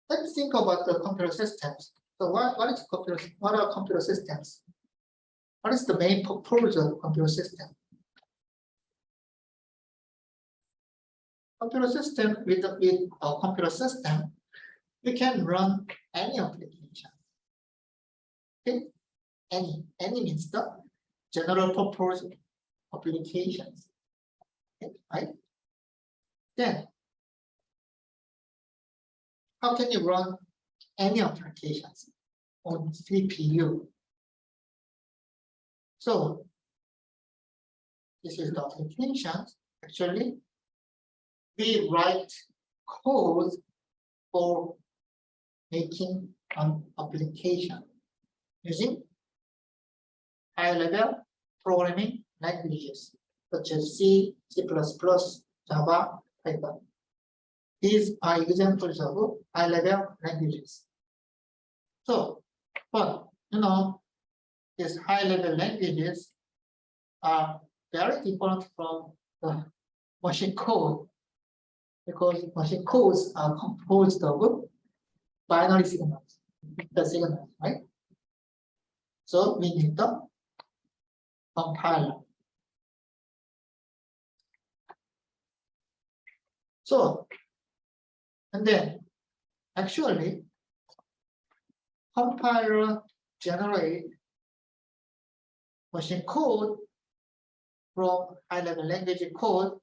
let's think about the computer systems. So what are computer systems? What is the main purpose of computer system? Computer system, with a computer system, we can run any application. Okay, any means the general purpose applications. Okay, right? Then, how can you run any applications on CPU? So this is the application. Actually, we write code for making an application using high-level programming languages such as C, C++, Java, Python. These are examples of high-level languages. So, but these high-level languages are very different from the machine code, because machine codes are composed of binary signals, right? So we need the compiler. So, and then actually, compiler generate machine code from high-level language code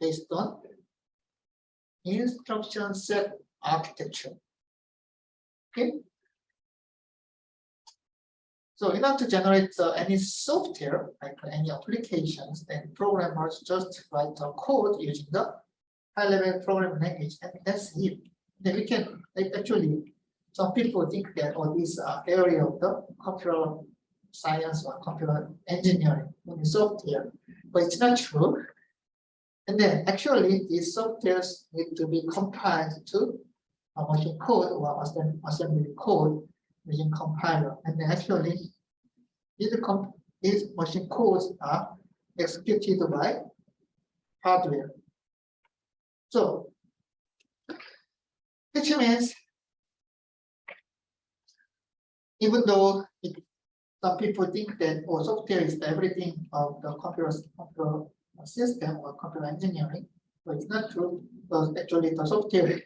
based on instruction set architecture. Okay. So in order to generate any software, like any applications, then programmers just write a code using the high-level programming language, and that's it. Then we can actually, some people think that this area of the computer science or computer engineering in software, but it's not true. And then actually these softwares need to be compiled to a machine code or assembly code using compiler. And then actually these machine codes are executed by hardware. So which means even though some people think that software is everything of the computer system or computer engineering, but it's not true. Because actually, the software,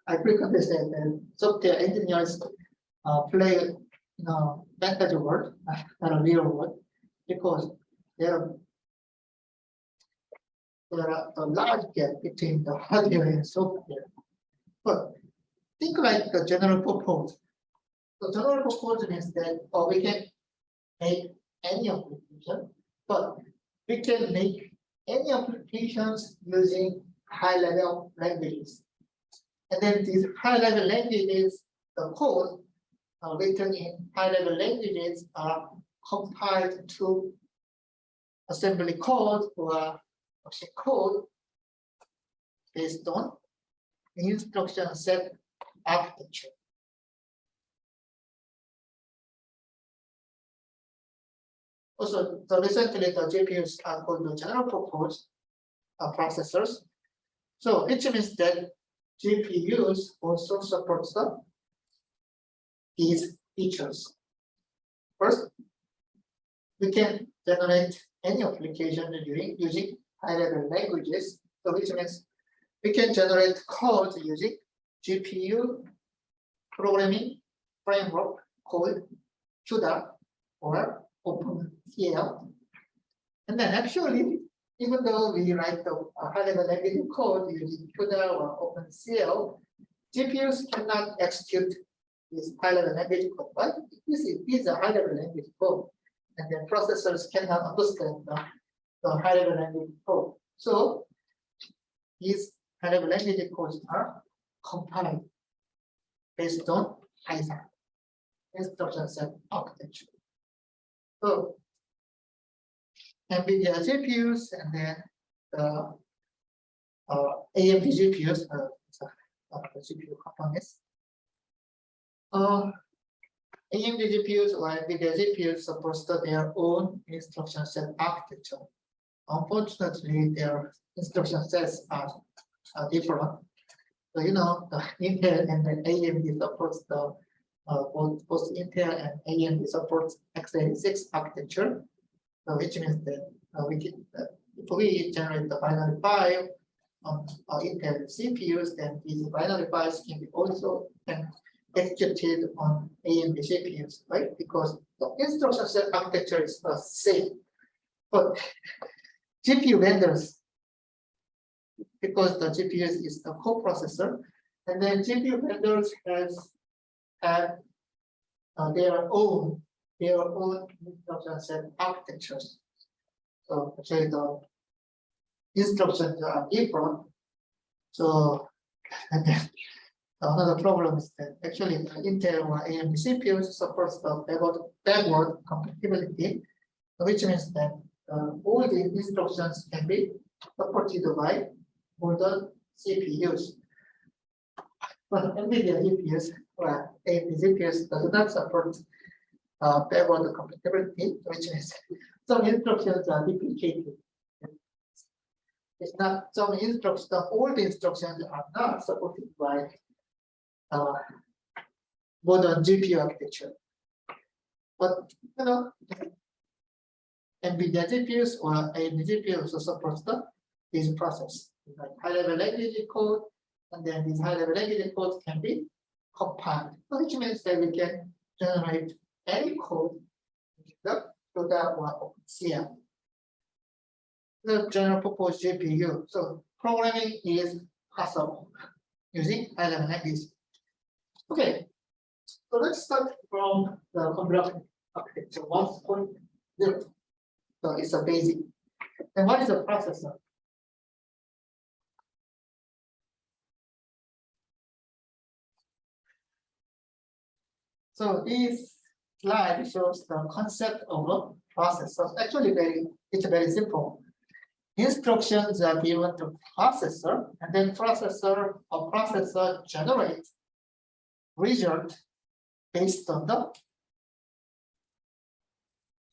I frequently say that software engineers play, fantasy world, not a real world, because there are a large gap between the hardware and software. But think like the general purpose. The general purpose means that we can make any application, but we can make any applications using high-level languages. And then these high-level languages, the code written in high-level languages are compiled to assembly code or machine code based on instruction set architecture. Also, recently the GPUs are called the general purpose processors. So which means that GPUs also support these features. First, we can generate any application using high-level languages. So which means we can generate code using GPU programming framework called CUDA or OpenCL. And then actually, even though we write the high-level language code using CUDA or OpenCL, GPUs cannot execute this high-level language code. But you see, these are high-level language code, and then processors cannot understand the high-level language code. So these high-level language codes are compiled based on ISA, instruction set architecture. So NVIDIA GPUs and then the AMD GPUs, the GPU components. AMD GPUs or NVIDIA GPUs support their own instruction set architecture. Unfortunately, their instruction sets are different. So the Intel and the AMD supports the both Intel and AMD supports x86 architecture. So which means that if we generate the binary file on Intel CPUs, then these binary files can be also executed on AMD CPUs, right? Because the instruction set architecture is the same. But GPU vendors, because the GPU is the coprocessor, and then GPU vendors have their own instruction set architectures. So actually the instructions are different. So and then another problem is that actually the Intel or AMD CPUs supports the backward compatibility, which means that all the instructions can be supported by modern CPUs. But NVIDIA GPUs or AMD GPUs does not support backward compatibility, which means some instructions are duplicated. It's not some instructions, all the instructions are not supported by modern GPU architecture. But NVIDIA GPUs or AMD GPUs also support this process, like high-level language code, and then these high-level language codes can be compiled, which means that we can generate any code in the CUDA or OpenCL. The general purpose GPU. So programming is possible using high-level language. Okay, so let's start from the computer architecture 1.0. So it's a basic. And what is a processor? So this slide shows the concept of a processor. Actually, it's very simple. Instructions are given to processor, and then processor generates result based on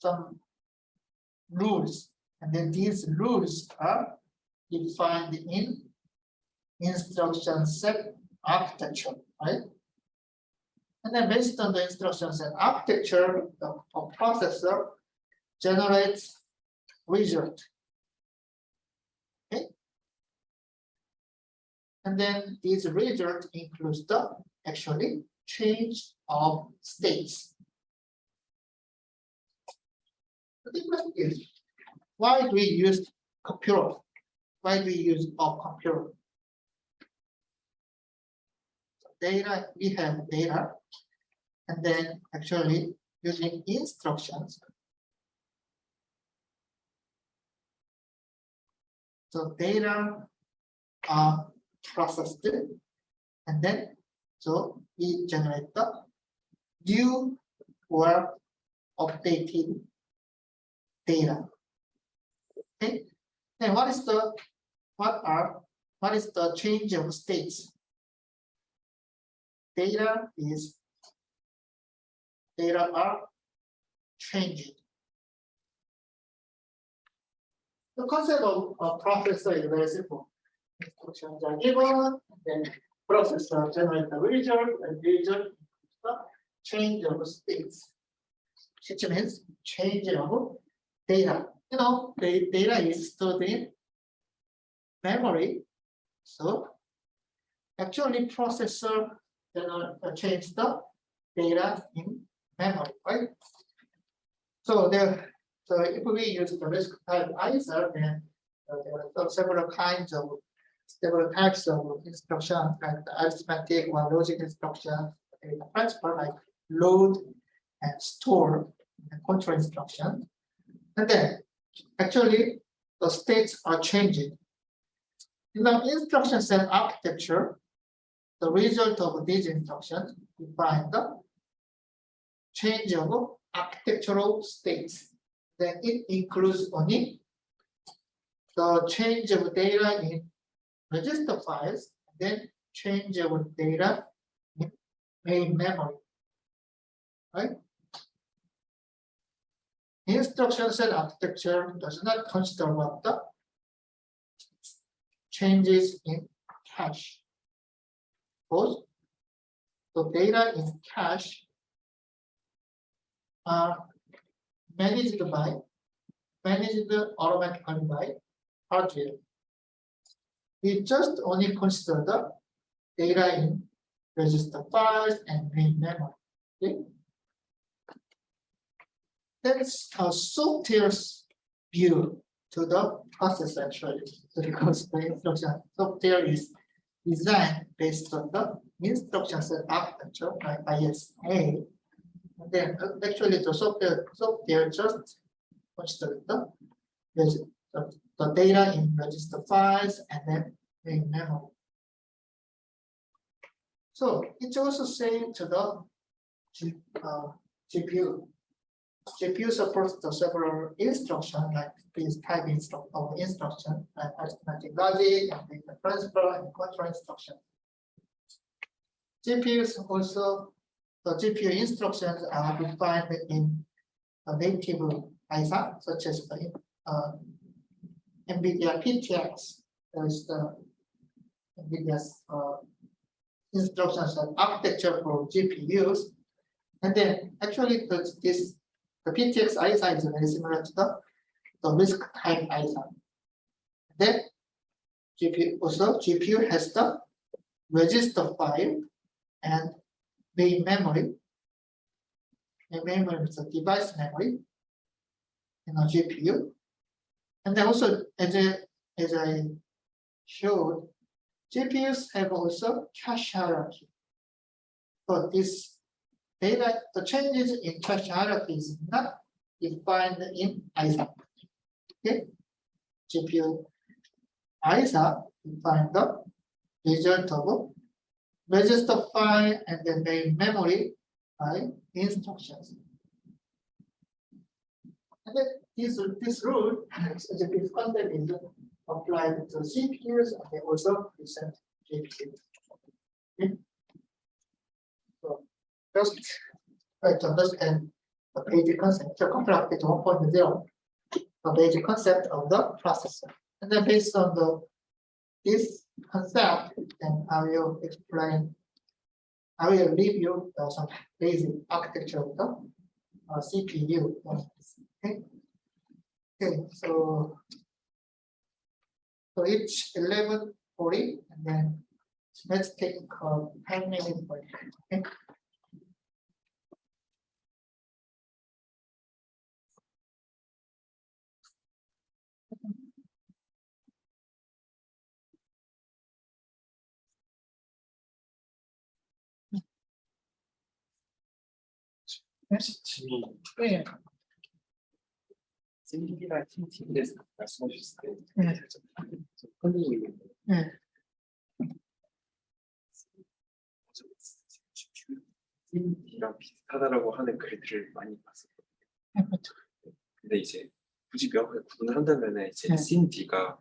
some rules, and then these rules are defined in instruction set architecture, right? And then based on the instructions and architecture, the processor generates result. Okay. And then these results includes the actually change of states. The difference is, why do we use computer? Why do we use a computer? Data, we have data, and then actually using instructions. So data are processed, and then so we generate the new or updated data. Okay. Then what is the change of states? Data are changing. The concept of processor is very simple. Instructions are given, then processor generates the result, and result is the change of states, which means change of data. You know, the data is stored in memory, so actually processor change the data in memory, right? So if we use the RISC type ISA, then there are several types of instructions, like the arithmetic or logic instruction, data transfer, like load and store and control instruction. And then actually the states are changing. In the instruction set architecture, the result of these instructions define the change of architectural states. Then it includes only the change of data in register files, then change of data in main memory. Right? Instruction set architecture does not consider what the changes in cache. Both the data in cache are managed automatically by hardware. We just only consider the data in register files and main memory. Okay? That's a software view to the process actually, because the instruction software is designed based on the instruction set architecture like ISA. And then actually the software just considers the data in register files and then main memory. So it's also same to the GPU. GPU supports the several instructions like this type of instruction, like arithmetic logic and data transfer and control instruction. GPUs also, the GPU instructions are defined in a native ISA, such as the NVIDIA PTX. There is the NVIDIA's instructions and architecture for GPUs. And then actually the PTX ISA is very similar to the RISC type ISA. Then GPU has the register file and main memory. And main memory is the device memory in a GPU. And then also, as I showed, GPUs have also cache hierarchy. But this data, the changes in cache hierarchy is not defined in ISA. Okay, GPU ISA define the result of register file and then main memory by instructions. And then this rule, this concept is applied to CPUs and they also present GPUs. Okay. So first, try to understand the basic concept. So compare it to 1.0, the basic concept of the processor. And then based on this concept, then I will explain I will review some basic architecture of the CPU. Okay. Okay. So each 1140, and then let's take a 10-minute break. Okay. 질문이 네. సింగిల్이랑 팀에 대해서 말씀해 주실 때 네. 살짝 좀 끌리고 있는데 네. 싱글이랑 비슷하다라고 하는 글들을 많이 봤었거든요. 근데 이제 굳이 명확하게 구분을 한다면 이제 네. 싱디가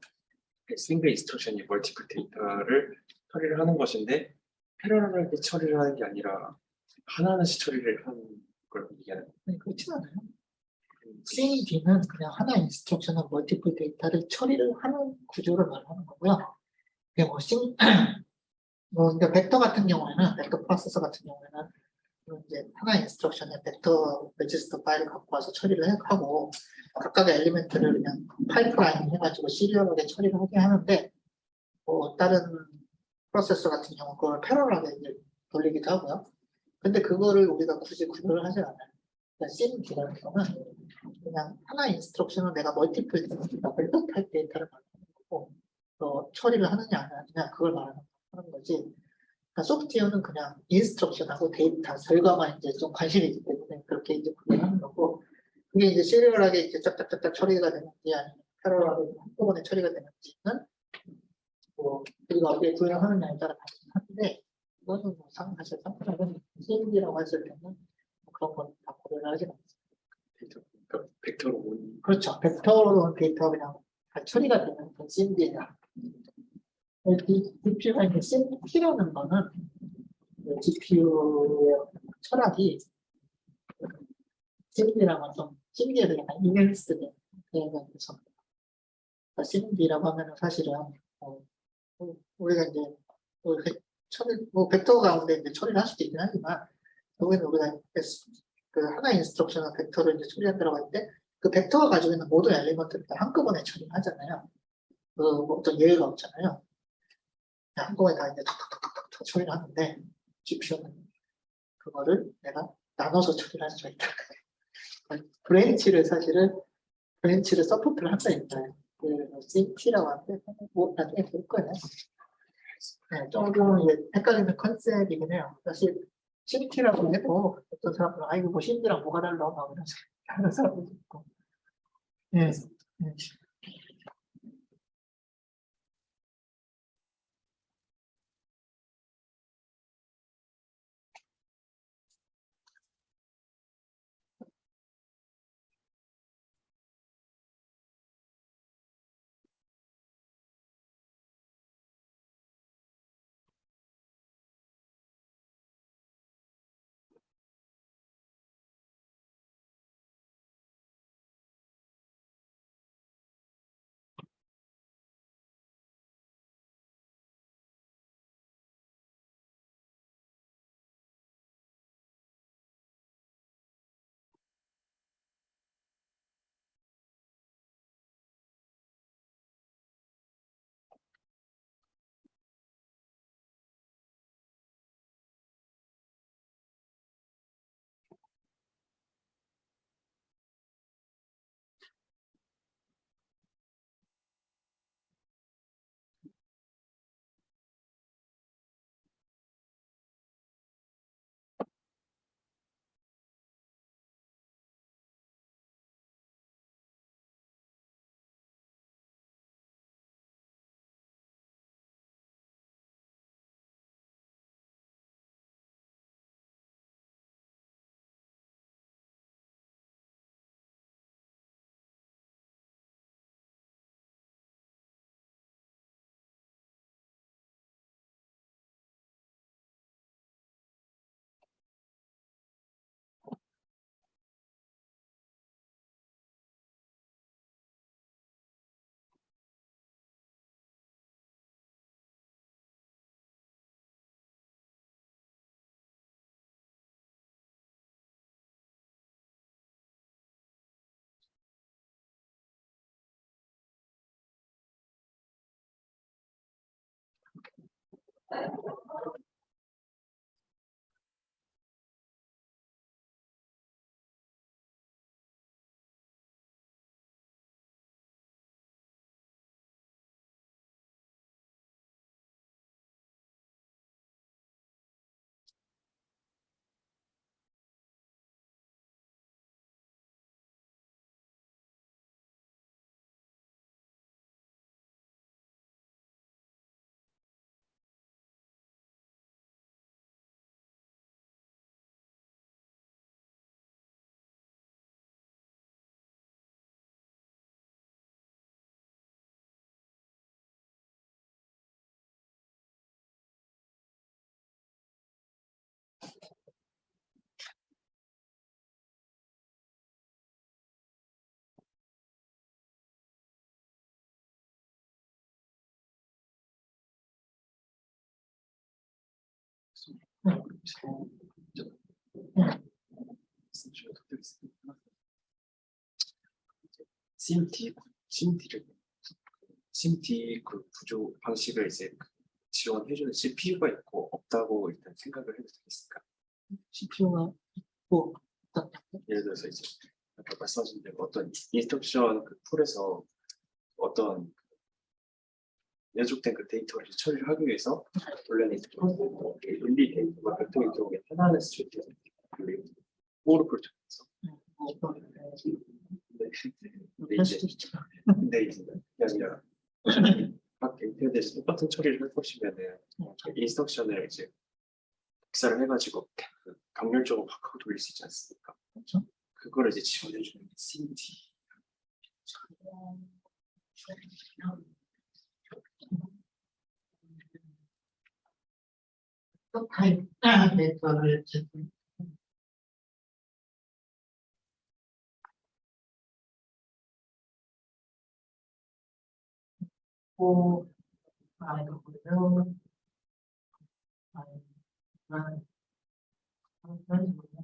싱글 인스트럭션이 멀티플 데이터를 처리를 하는 것인데 패러럴하게 처리를 하는 게 아니라 하나하나씩 처리를 하는 걸 얘기하는 거예요. 네, 그렇진 않아요. CD는 그냥 하나의 인스트럭션을 멀티플 데이터를 처리를 하는 구조를 말하는 거고요. 그게 그러니까 벡터 같은 경우에는, 벡터 프로세서 같은 경우에는 이제 하나의 인스트럭션에 벡터 레지스터 파일을 갖고 와서 처리를 하고 각각의 엘리멘트를 그냥 파이프라인 해가지고 시리얼하게 처리를 하게 하는데 뭐 다른 프로세서 같은 경우 그걸 패러럴하게 이제 돌리기도 하고요. 근데 그거를 우리가 굳이 구별을 하지 않아요. 그러니까 CD라는 경우는 그냥 하나의 인스트럭션을 내가 멀티플 데이터, 벨트 타입 데이터를 말하는 거고 처리를 하느냐 안 하느냐 그걸 말하는 거지. 그러니까 소프트웨어는 그냥 인스트럭션하고 데이터 결과만 이제 좀 관심이 있기 때문에 그렇게 이제 구별하는 거고 그게 이제 시리얼하게 이제 짝짝짝짝 처리가 되는지 아니면 패러럴하게 한꺼번에 처리가 되는지는 뭐 우리가 어떻게 구현하느냐에 따라 다르긴 한데 이거는 뭐 사실 상품은 CMD라고 했을 때는 뭐 그런 건 다 고려를 하지 않습니다. 그러니까 벡터로 온 그렇죠. 벡터로 온 데이터 그냥 다 처리가 되는 그 CMD냐. GPU가 이제 CMD라는 거는 GPU의 철학이 CMD라고 좀 CMD에 약간 이면스드 그래서 CMD라고 하면은 사실은 우리가 이제 뭐 벡터 가운데 이제 처리를 할 수도 있긴 하지만 결국에는 우리가 그 하나 인스트럭션을 벡터를 이제 처리한다고 할 때 그 벡터가 가지고 있는 모든 엘리먼트를 다 한꺼번에 처리를 하잖아요. 뭐 어떤 예외가 없잖아요. 한꺼번에 다 이제 탁탁탁탁 처리를 하는데 GPU는 그거를 내가 나눠서 처리를 할 수가 있다. 브랜치를 서포트를 한다니까. 그 CP라고 하는데 뭐 나중에 볼 거예요. 네, 조금 이제 헷갈리는 컨셉이긴 해요. 사실 CP라고 해도 어떤 사람들은 이거 뭐 CP랑 뭐가 달라 막 이런 하는 사람들도 있고. 네. 네. 심D 그 구조 방식을 이제 지원해주는 CPU가 있고 없다고 일단 생각을 해도 되겠습니까? CPU가 있고 예를 들어서 이제 아까 말씀하신 대로 어떤 인스트럭션 그 풀에서 어떤 연속된 그 데이터를 처리를 하기 위해서 원래는 이제 분리 데이터가 벡터 데이터에 하나하나 스트레이트 오를 프로젝트에서 근데 이제 그게 아니라 각 데이터에 대해서 똑같은 처리를 할 것이면은 인스트럭션을 이제 복사를 해가지고 강렬적으로 바꿔 돌릴 수 있지 않습니까? 그렇죠. 그거를 이제 지원해주는 게 CMD. 타입 데이터를 고 아이가 보면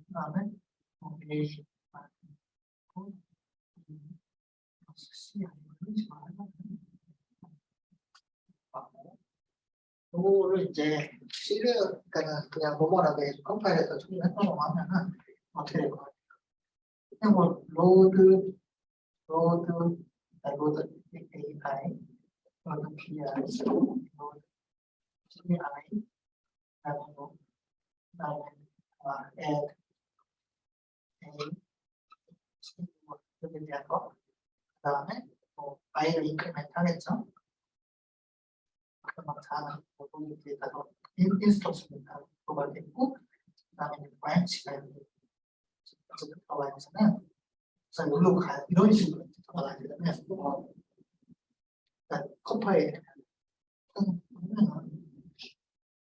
그다음에 우리 요거를 이제 그러니까 그냥 노멀하게 컴파일해서 처리했다고 하면은 어떻게 될 것 같아요? 그냥 뭐 로드 API, 로드 PI, 로드 CI, 그다음에 add 이렇게 대한 거, 그다음에 뭐 아이를 인크리멘트 하겠죠? 그만 다 모두에다가 인스트럭션이 다 들어가 있고, 그다음에 브랜치가 들어가 있으면 자 여기로 가요. 이런 식으로 들어가야 되면 컴파일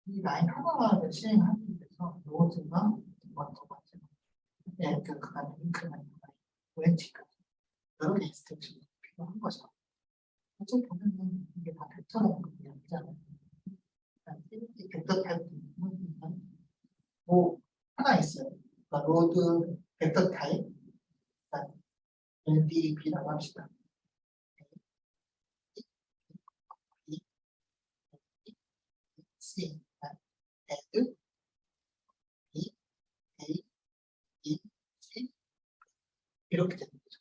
이 라인 하나를 시행하기 위해서 로드가 먼저 그다음에 인크리멘트 브랜치까지 여러 개 인스트럭션이 필요한 거죠. 어차피 보면은 이게 다 벡터라는 거 아니잖아요. 이 벡터 타입은 뭐 하나 있어요. 그러니까 로드 벡터 타입, LDB라고 합시다. C, add, B, A, E, C 이렇게 되는 거죠.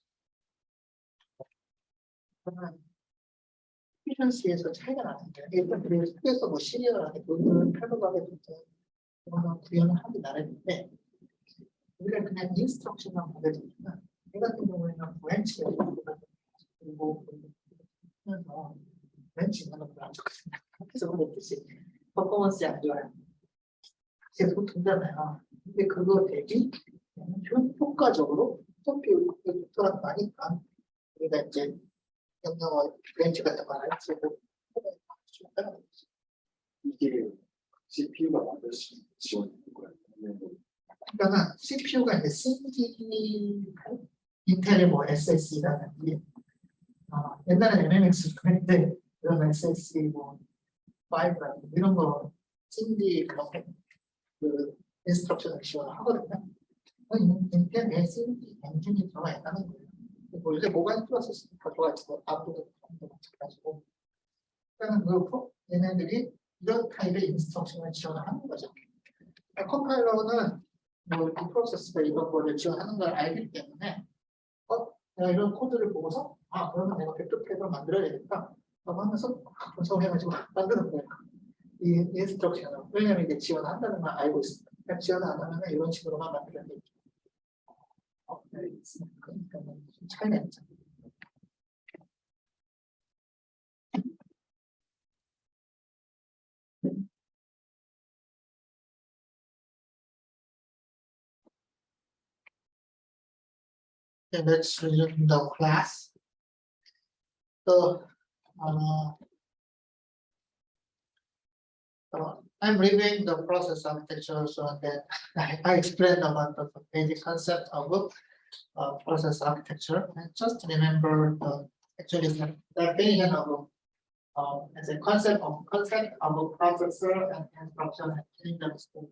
그러면 efficiency에서 차이가 나는데 일단 그래서 속에서 뭐 시리얼하게 로드를 패러하게 되죠. 그거는 구현을 하기 나름인데 우리가 그냥 인스트럭션만 보게 되면 이 같은 경우에는 브랜치가 그리고 그래서 브랜치 있는 건 별로 안 좋거든요. 그래서 그렇듯이 퍼포먼스이 안 좋아요. 계속 돈잖아요. 근데 그거 대비 효과적으로 어차피 벡터라는 거 아니까 우리가 이제 영어 브랜치 같은 거 안 쓰고 이게 CPU가 만들 수 있는 지원되는 거예요. 그러니까 CPU가 이제 CD 인텔의 뭐 SSD라든지 옛날에 MMX도 했는데 이런 SSD 뭐 5라든지 이런 거 CD 그런 그 인스트럭션을 지원하거든요. 인텔의 CD 엔진이 들어가 있다는 거예요. 원래 모바일 플러스 더 들어가 있고 앞으로 마찬가지고 그러니까 얘네들이 이런 타입의 인스트럭션을 지원하는 거죠. 컴파일러는 뭐 이 프로세스가 이런 거를 지원하는 걸 알기 때문에 내가 이런 코드를 보고서 그러면 내가 벡터 탭을 만들어야겠다 라고 하면서 분석해가지고 만드는 거예요. 이 인스트럭션을. 왜냐면 이게 지원한다는 걸 알고 있습니다. 그냥 지원 안 하면 이런 식으로만 만들어야 되죠. 그러니까 좀 차이가 있죠. Okay, let's resume the class. So, I'm reviewing the process architecture so that I explained about the basic concept of process architecture. And just remember actually the definition of as a concept of a processor and instruction in the school.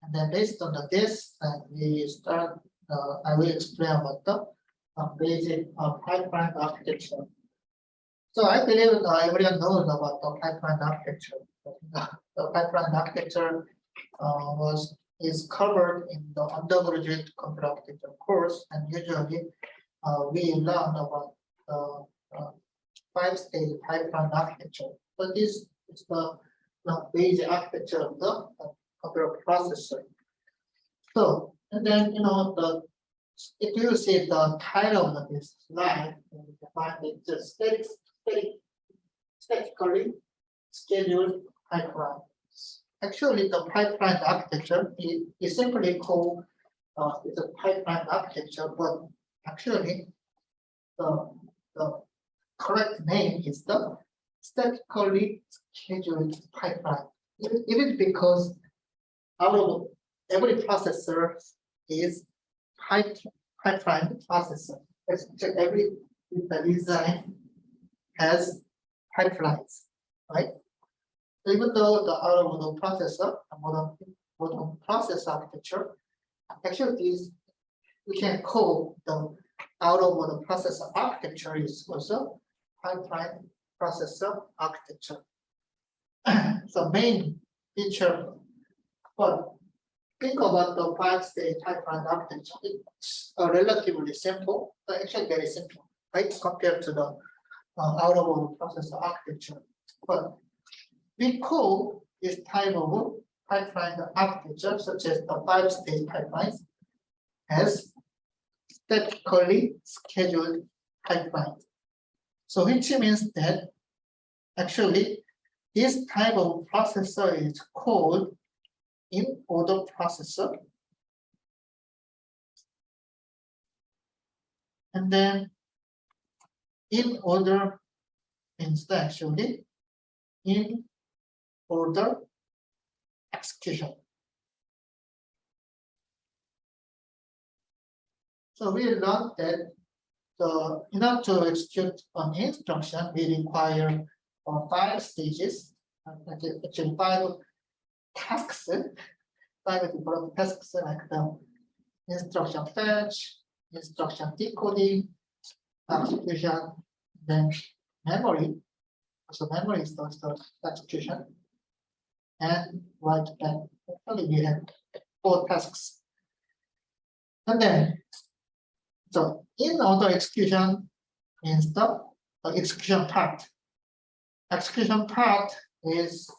And then based on this, we start. I will explain about the basic pipeline architecture. So I believe everyone knows about the pipeline architecture. The pipeline architecture is covered in the undergraduate computer architecture course, and usually we learn about the 5-stage pipeline architecture. So this is the basic architecture of the computer processor. So, and then if you see the title of this slide, you find it just statically scheduled pipeline. Actually, the pipeline architecture is simply called it's a pipeline architecture, but actually the correct name is the statically scheduled pipeline. Even because out of every processor is pipeline processor. Every design has pipelines, right? Even though the out of the processor, modern process architecture, actually we can call the out of the processor architecture is also pipeline processor architecture. So main feature, but think about the 5-stage pipeline architecture. It's relatively simple, but actually very simple, right? Compared to the out of the processor architecture. But we call this type of pipeline architecture, such as the 5-stage pipelines, as statically scheduled pipelines. So which means that actually this type of processor is called in-order processor. And then in order means that actually in order execution. So we learned that in order to execute an instruction, we require 5 stages, actually 5 tasks, 5 different tasks like the instruction fetch, instruction decoding, execution, then memory. So memory is the execution, and write back. Actually, we have 4 tasks. And then, so in order execution means the execution part. Execution part is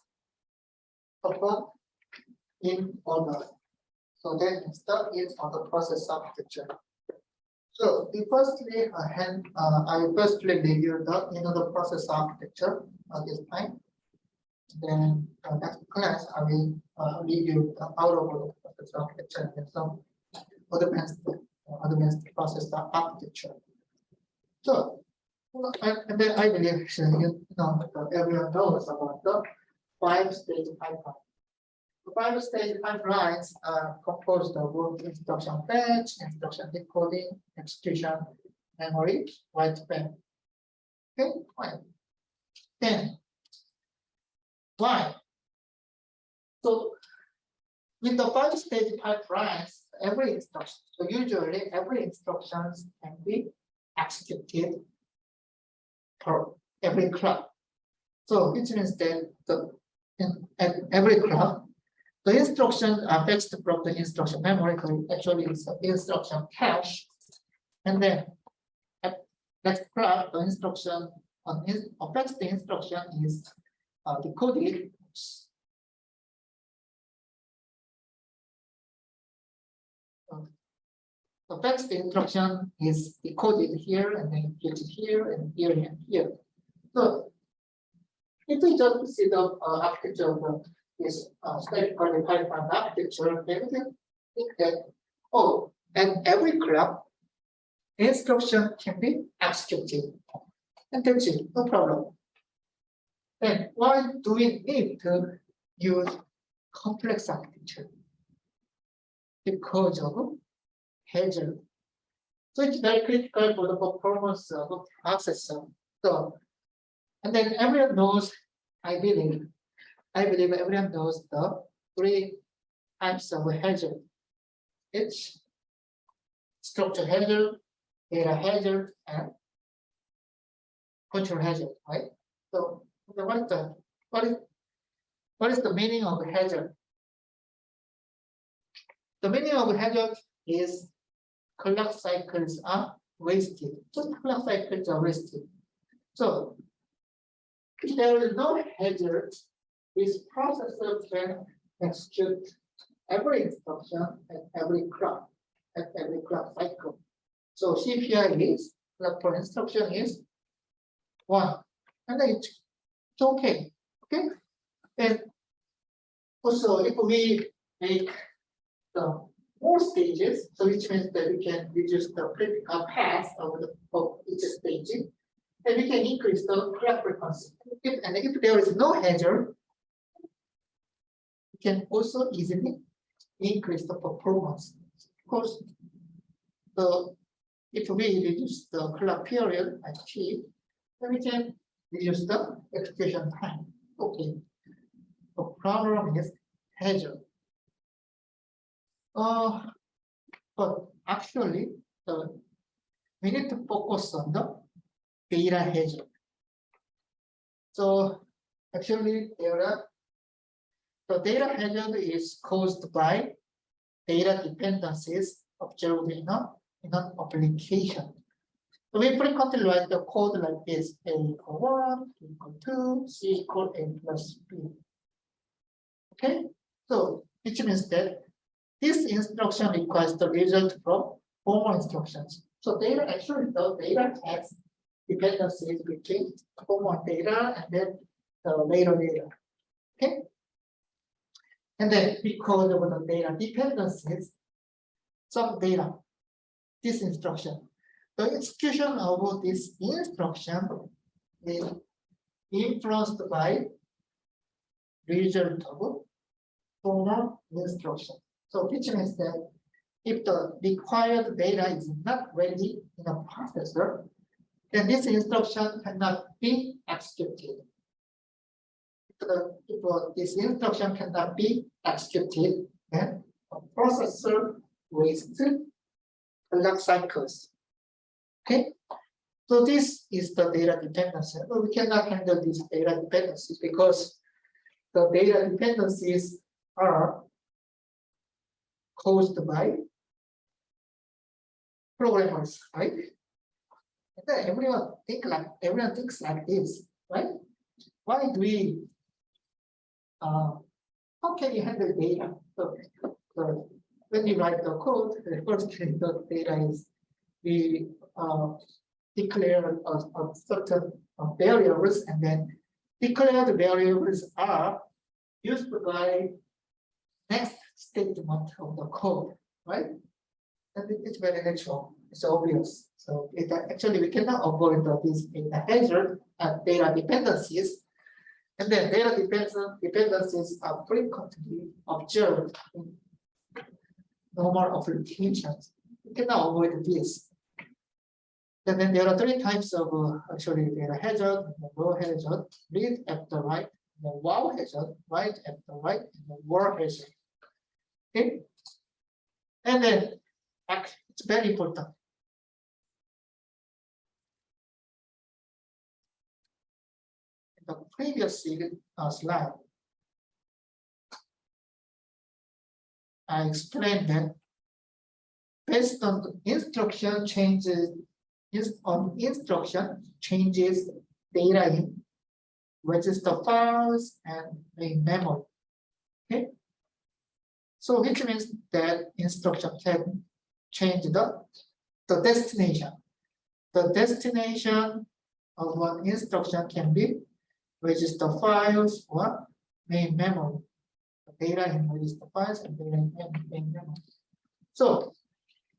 performed in order. So that is the in order process architecture. So we firstly I firstly review the in order process architecture at this time. Then next class I will review the out of order process architecture and some advanced process architecture. So and then I believe everyone knows about the 5-stage pipeline. The 5-stage pipelines are composed of both instruction fetch, instruction decoding, execution, memory, write back. Okay, fine. Then why? So with the 5-stage pipelines, every instruction, so usually every instruction can be executed every clock. So which means that at every clock, the instruction are fetched from the instruction memory. Actually, it's the instruction cache, and then at next clock, the instruction fetched the instruction is decoded. The fetched instruction is decoded here, and then fetched here, and here, and here. So if we just see the architecture of this statically pipeline architecture, then we can think that, oh, at every clock, instruction can be executed. And that's it, no problem. Then why do we need to use complex architecture? Because of hazard. So it's very critical for the performance of a processor. So, and then everyone knows, I believe everyone knows the 3 types of hazard. It's structure hazard, data hazard, and control hazard, right? So what is the meaning of hazard? The meaning of hazard is clock cycles are wasted. Just clock cycles are wasted. So if there is no hazard, this processor can execute every instruction at every clock cycle. So CPI is clock per instruction is 1, and then it's okay. Okay. And also, if we make the more stages, so which means that we can reduce the critical path of each stage, and we can increase the clock frequency. If there is no hazard, we can also easily increase the performance. Of course, if we reduce the clock period at T, then we can reduce the execution time. Okay. The problem is hazard. But actually, we need to focus on the data hazard. So actually, the data hazard is caused by data dependencies observed in an application. So we frequently write the code like this: A equal 1, B equal 2, C equal A plus B. Okay, so which means that this instruction requires the result from former instructions. So the data has dependencies between former data and then the later data. Okay. And then because of the data dependencies, some data, this instruction, the execution of this instruction is influenced by result of former instruction. So which means that if the required data is not ready in a processor, then this instruction cannot be executed. If this instruction cannot be executed, then a processor wastes clock cycles. Okay, so this is the data dependency. We cannot handle these data dependencies because the data dependencies are caused by programmers, right? And then everyone thinks like this, right? Why do we? How can you handle data? So when you write the code, the first thing the data is we declare a certain variables, and then declared variables are used by next statement of the code, right? And it's very natural. It's obvious. So actually we cannot avoid these data hazard and data dependencies. And then data dependencies are frequently observed in normal applications. We cannot avoid this. And then there are 3 types of actually data hazard: the row hazard, read after write, the wow hazard, write after write, and the war hazard. Okay, and then it's very important. the previous slide, I explained that based on the instruction changes data in register files and main memory. Okay, so which means that instruction can change the destination. The destination of one instruction can be register files or main memory. The data in register files and data in main memory. So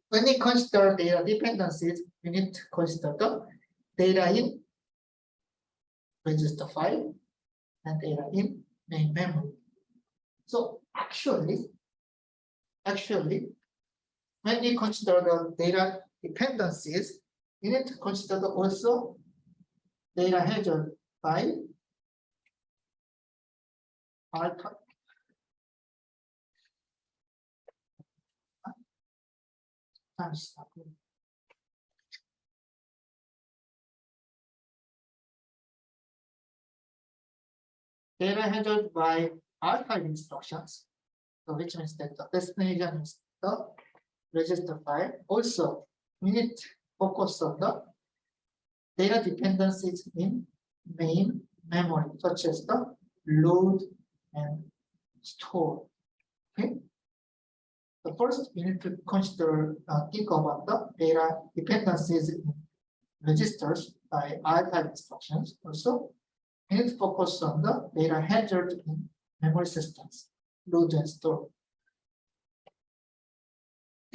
when we consider data dependencies, we need to consider the data in register file and data in main memory. So actually, when we consider the data dependencies, we need to consider also data handled by alpha. Data handled by archive instructions, so which means that the destination is the register file. Also, we need to focus on the data dependencies in main memory, such as the load and store. Okay. So first, we need to consider think about the data dependencies in registers by archive instructions. Also, we need to focus on the data handled in memory systems, load and store.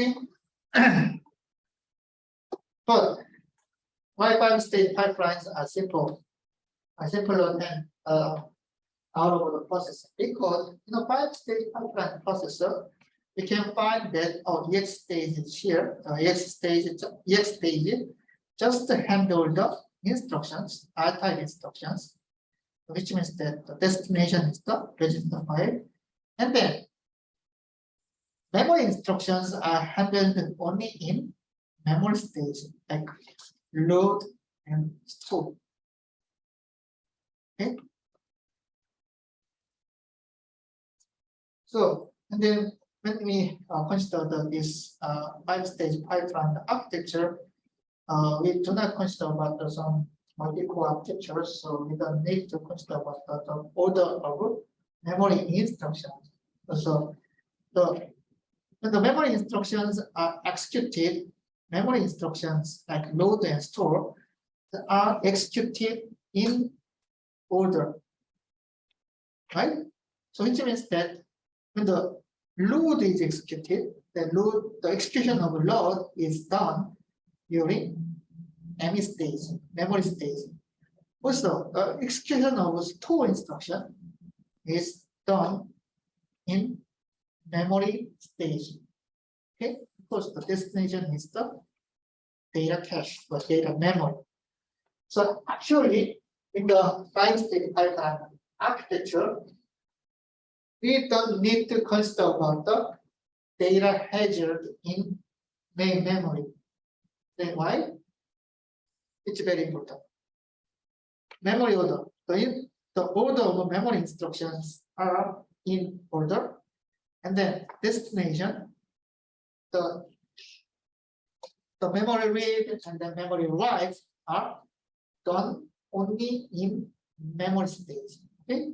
Okay. But why 5-stage pipelines are simpler than out of the processor? Because in a 5-stage pipeline processor, we can find that EX stage is here. EX stage just handle the instructions, archive instructions, which means that the destination is the register file, and then memory instructions are handled only in memory stage, like load and store. Okay. So, and then when we consider this 5-stage pipeline architecture, we do not consider about some multi-core architecture, so we don't need to consider about the order of memory instructions. So when the memory instructions are executed, memory instructions like load and store are executed in order, right? So which means that when the load is executed, the execution of load is done during ME stage, memory stage. Also, the execution of store instruction is done in memory stage. Okay, because the destination is the data cache or data memory. So actually, in the 5-stage pipeline architecture, we don't need to consider about the data hazard in main memory. Then why? It's very important. Memory order. The order of memory instructions are in order, and then destination, the memory read and the memory write are done only in memory stage. Okay,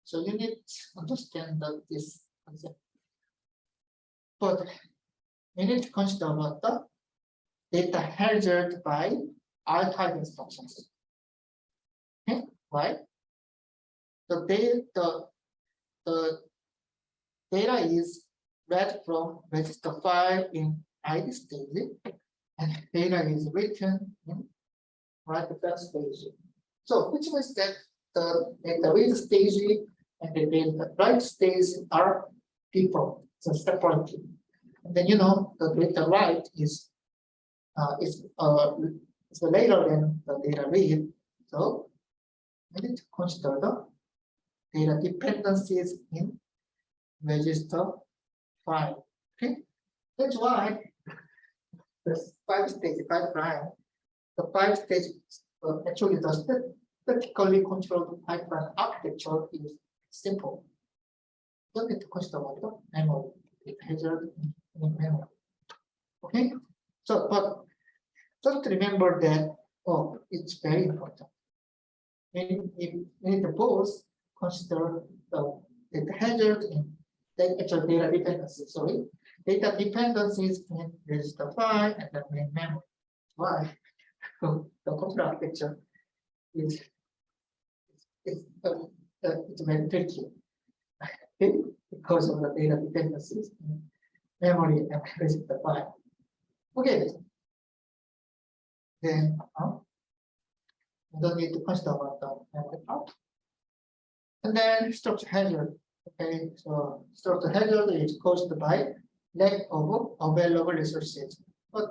so you need to understand this concept. But we need to consider about the data handled by archive instructions. Okay, why? The data is read from register file in ID stage, and data is written in write stage. So which means that the read stage and the data write stage are different, so separate. And then the data write is later than the data read. So we need to consider the data dependencies in register file. Okay, that's why the 5-stage pipeline, the 5 stage actually statically controlled pipeline architecture is simple. Don't need to consider what the memory, it hazard in memory. Okay, so but just remember that it's very important. And if we need to both consider the hazard in the actual data dependency. Sorry, data dependencies in register file and the main memory. Why? The control architecture is it's very tricky because of the data dependencies in memory and register file. Okay. Then you don't need to consider about the memory part. And then structure hazard. Okay, so structure hazard is caused by lack of available resources. But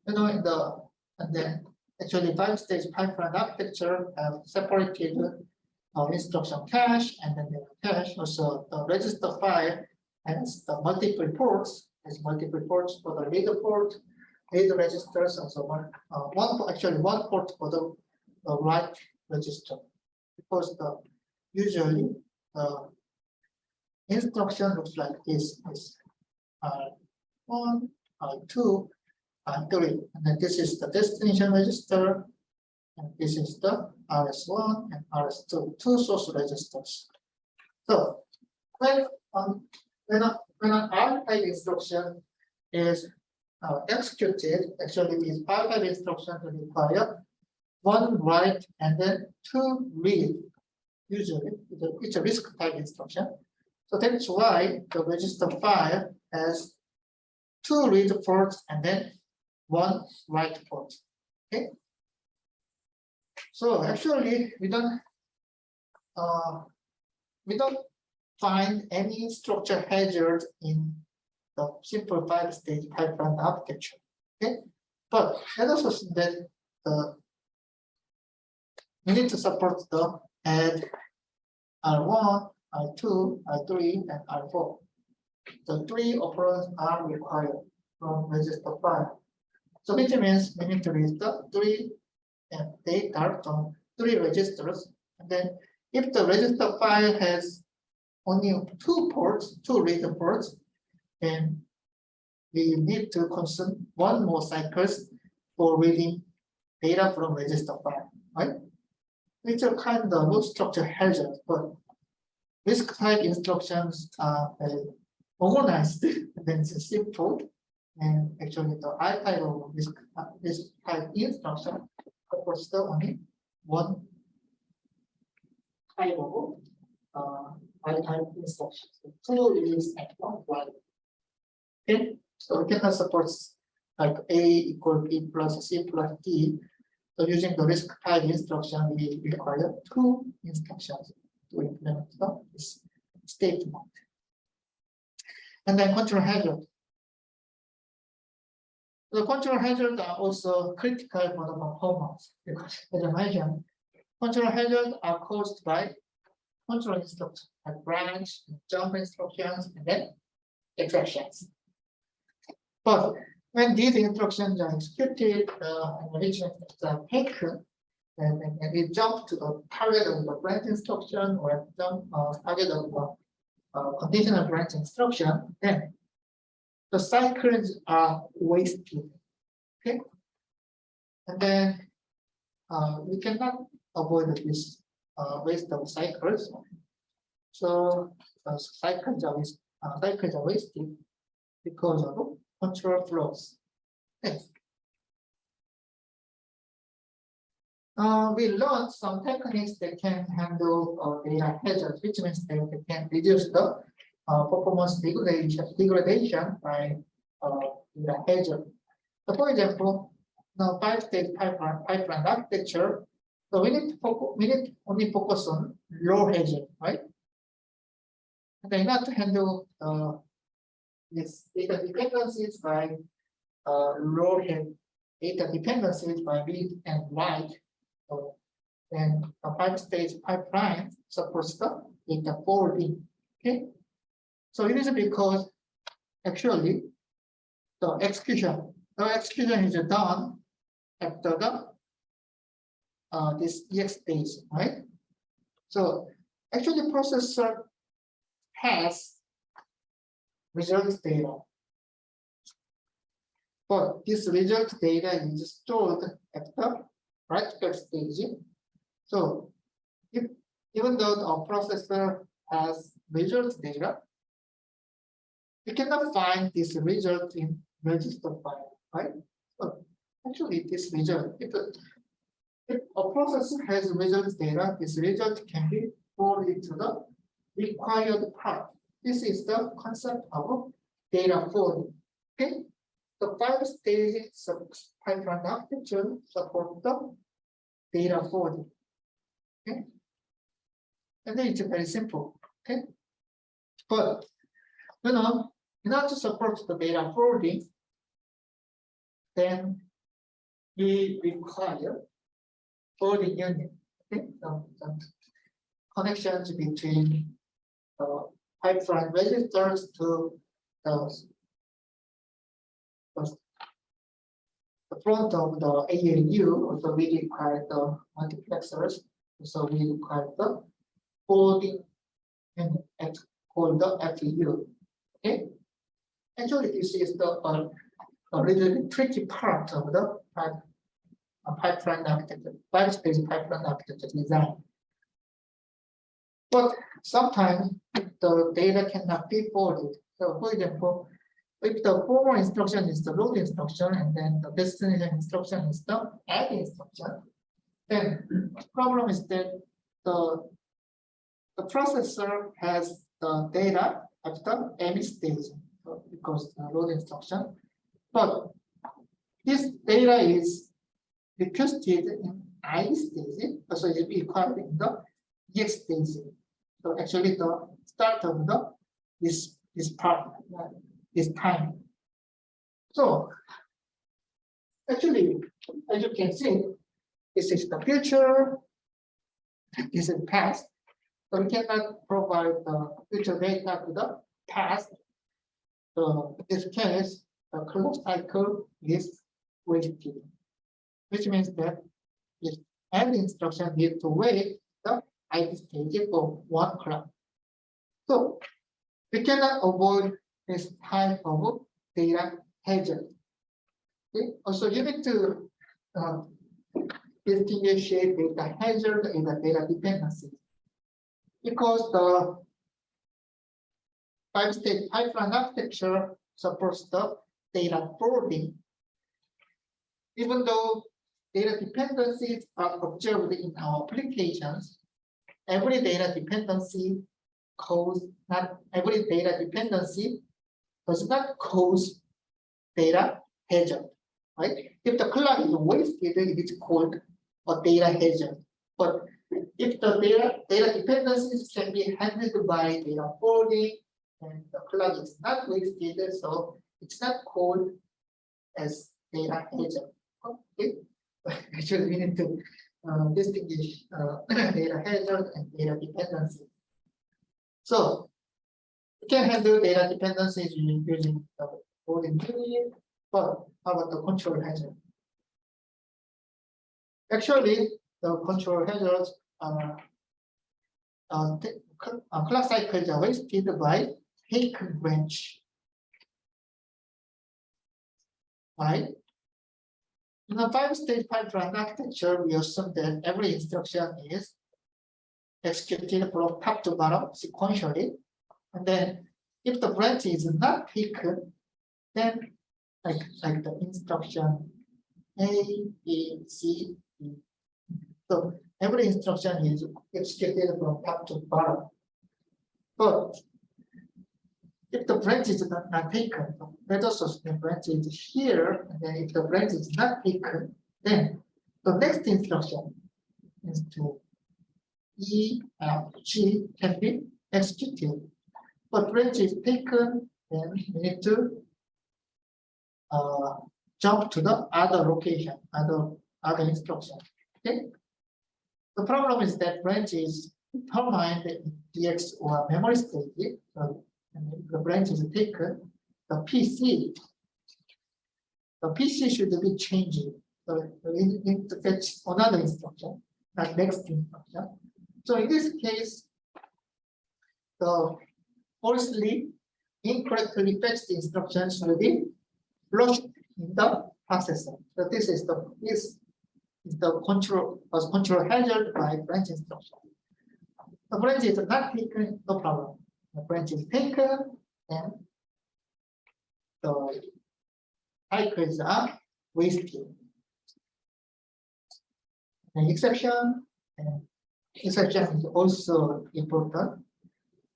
in the and then actually 5-stage pipeline architecture have separated instruction cache and then data cache. Also, the register file has the multiple ports, for the read port, read registers, and so on. One port for the write register, because usually the instruction looks like this: R1, R2, R3, and then this is the destination register, and this is the RS1 and RS2, two source registers. So when an R5 instruction is executed, actually these R5 instructions require one write and then two read. Usually, it's a RISC type instruction. So that's why the register file has two read ports and then one write port. Okay. So actually, we don't find any structure hazard in the simple 5-stage pipeline architecture. Okay, but let us assume that we need to support the add R1, R2, R3, and R4. The three operands are required from register file. So which means we need to read the three data from three registers. And then if the register file has only two read ports, then we need to consume one more cycles for reading data from register file, right? It's a kind of structure hazard, but RISC type instructions are organized and then it's simple. And actually, the I type of RISC type instruction supports the only one type of I type instruction. So 2 is and 1 write. Okay, so we cannot support like A equal B plus C plus D. So using the RISC type instruction, we require 2 instructions to implement this statement. And then control hazard. The control hazards are also critical for the performance because, as I mentioned, control hazards are caused by control instructions like branch, jump instructions, and then exceptions. But when these instructions are executed, and which are taken, and we jump to the target of the branch instruction or jump target of the conditional branch instruction, then the cycles are wasted. Okay, and then we cannot avoid this waste of cycles. So cycles are wasted because of control flows. Okay. We learned some techniques that can handle data hazards, which means they can reduce the performance degradation by data hazard. So for example, the 5-stage pipeline architecture. So we need only focus on low hazard, right? And then not to handle this data dependencies by low hazard data dependencies by read and write. So then the 5-stage pipeline supports the data forwarding. Okay. So it is because actually the execution is done after the this EX stage, right? So actually processor has results data, but this result data is stored at the practical stage. So if even though our processor has result data, we cannot find this result in register file, right? So actually this result, if a processor has result data, this result can be forwarded to the required part. This is the concept of data forwarding. Okay, the 5 stages pipeline architecture support the data forwarding. Okay, and then it's very simple. Okay, but in order to support the data forwarding, then we require forwarding unit. Okay, some connections between pipeline registers to the front of the ALU. Also, we require the multiplexers. So we require the forwarding unit called the FEU. Okay. Actually, this is the a really tricky part of the pipeline architecture, 5-stage pipeline architecture design. But sometimes the data cannot be forwarded. So, for example, if the former instruction is the load instruction and then the destination instruction is the add instruction, then the problem is that the processor has the data at the M stage, because the load instruction, but this data is requested in I stage, so it will be required in the EX stage. So actually, the start of this part, this time. So actually, as you can see, this is the future, this is past. So we cannot provide the future data to the past. So in this case, the clock cycle is wasted, which means that if every instruction needs to wait the ID stage for 1 clock. So we cannot avoid this type of data hazard. Okay? Also, you need to distinguish data hazard and the data dependency, because the 5-stage pipeline architecture supports the data forwarding. Even though data dependencies are observed in our applications, every data dependency does not cause data hazard, right? If the clock is wasted, it is called a data hazard. But if the data dependencies can be handled by data forwarding, and the clock is not wasted, so it's not called as data hazard. Okay. Actually, we need to distinguish data hazard and data dependency. So we can handle data dependencies using the forwarding unit, but how about the control hazard? Actually, the control hazards clock cycles are wasted by taken branch. Right? In a 5-stage pipeline architecture, we assume that every instruction is executed from top to bottom sequentially. And then if the branch is not taken, then like the instruction A, B, C, D. So every instruction is executed from top to bottom. But if the branch is not taken, let us assume the branch is here, and then if the branch is not taken, then the next instruction is to E, F, G can be executed. But branch is taken, then we need to jump to the other location, other instruction. Okay. The problem is that branch is determined in DX or memory stage. So if the branch is taken, the PC should be changing So we need to fetch another instruction, like next instruction. So in this case, the falsely incorrectly fetched instructions will be flushed in the processor. So this is the control hazard by branch instruction. The branch is not taken, no problem. The branch is taken, and the cycles are wasted. An exception, and exception is also important.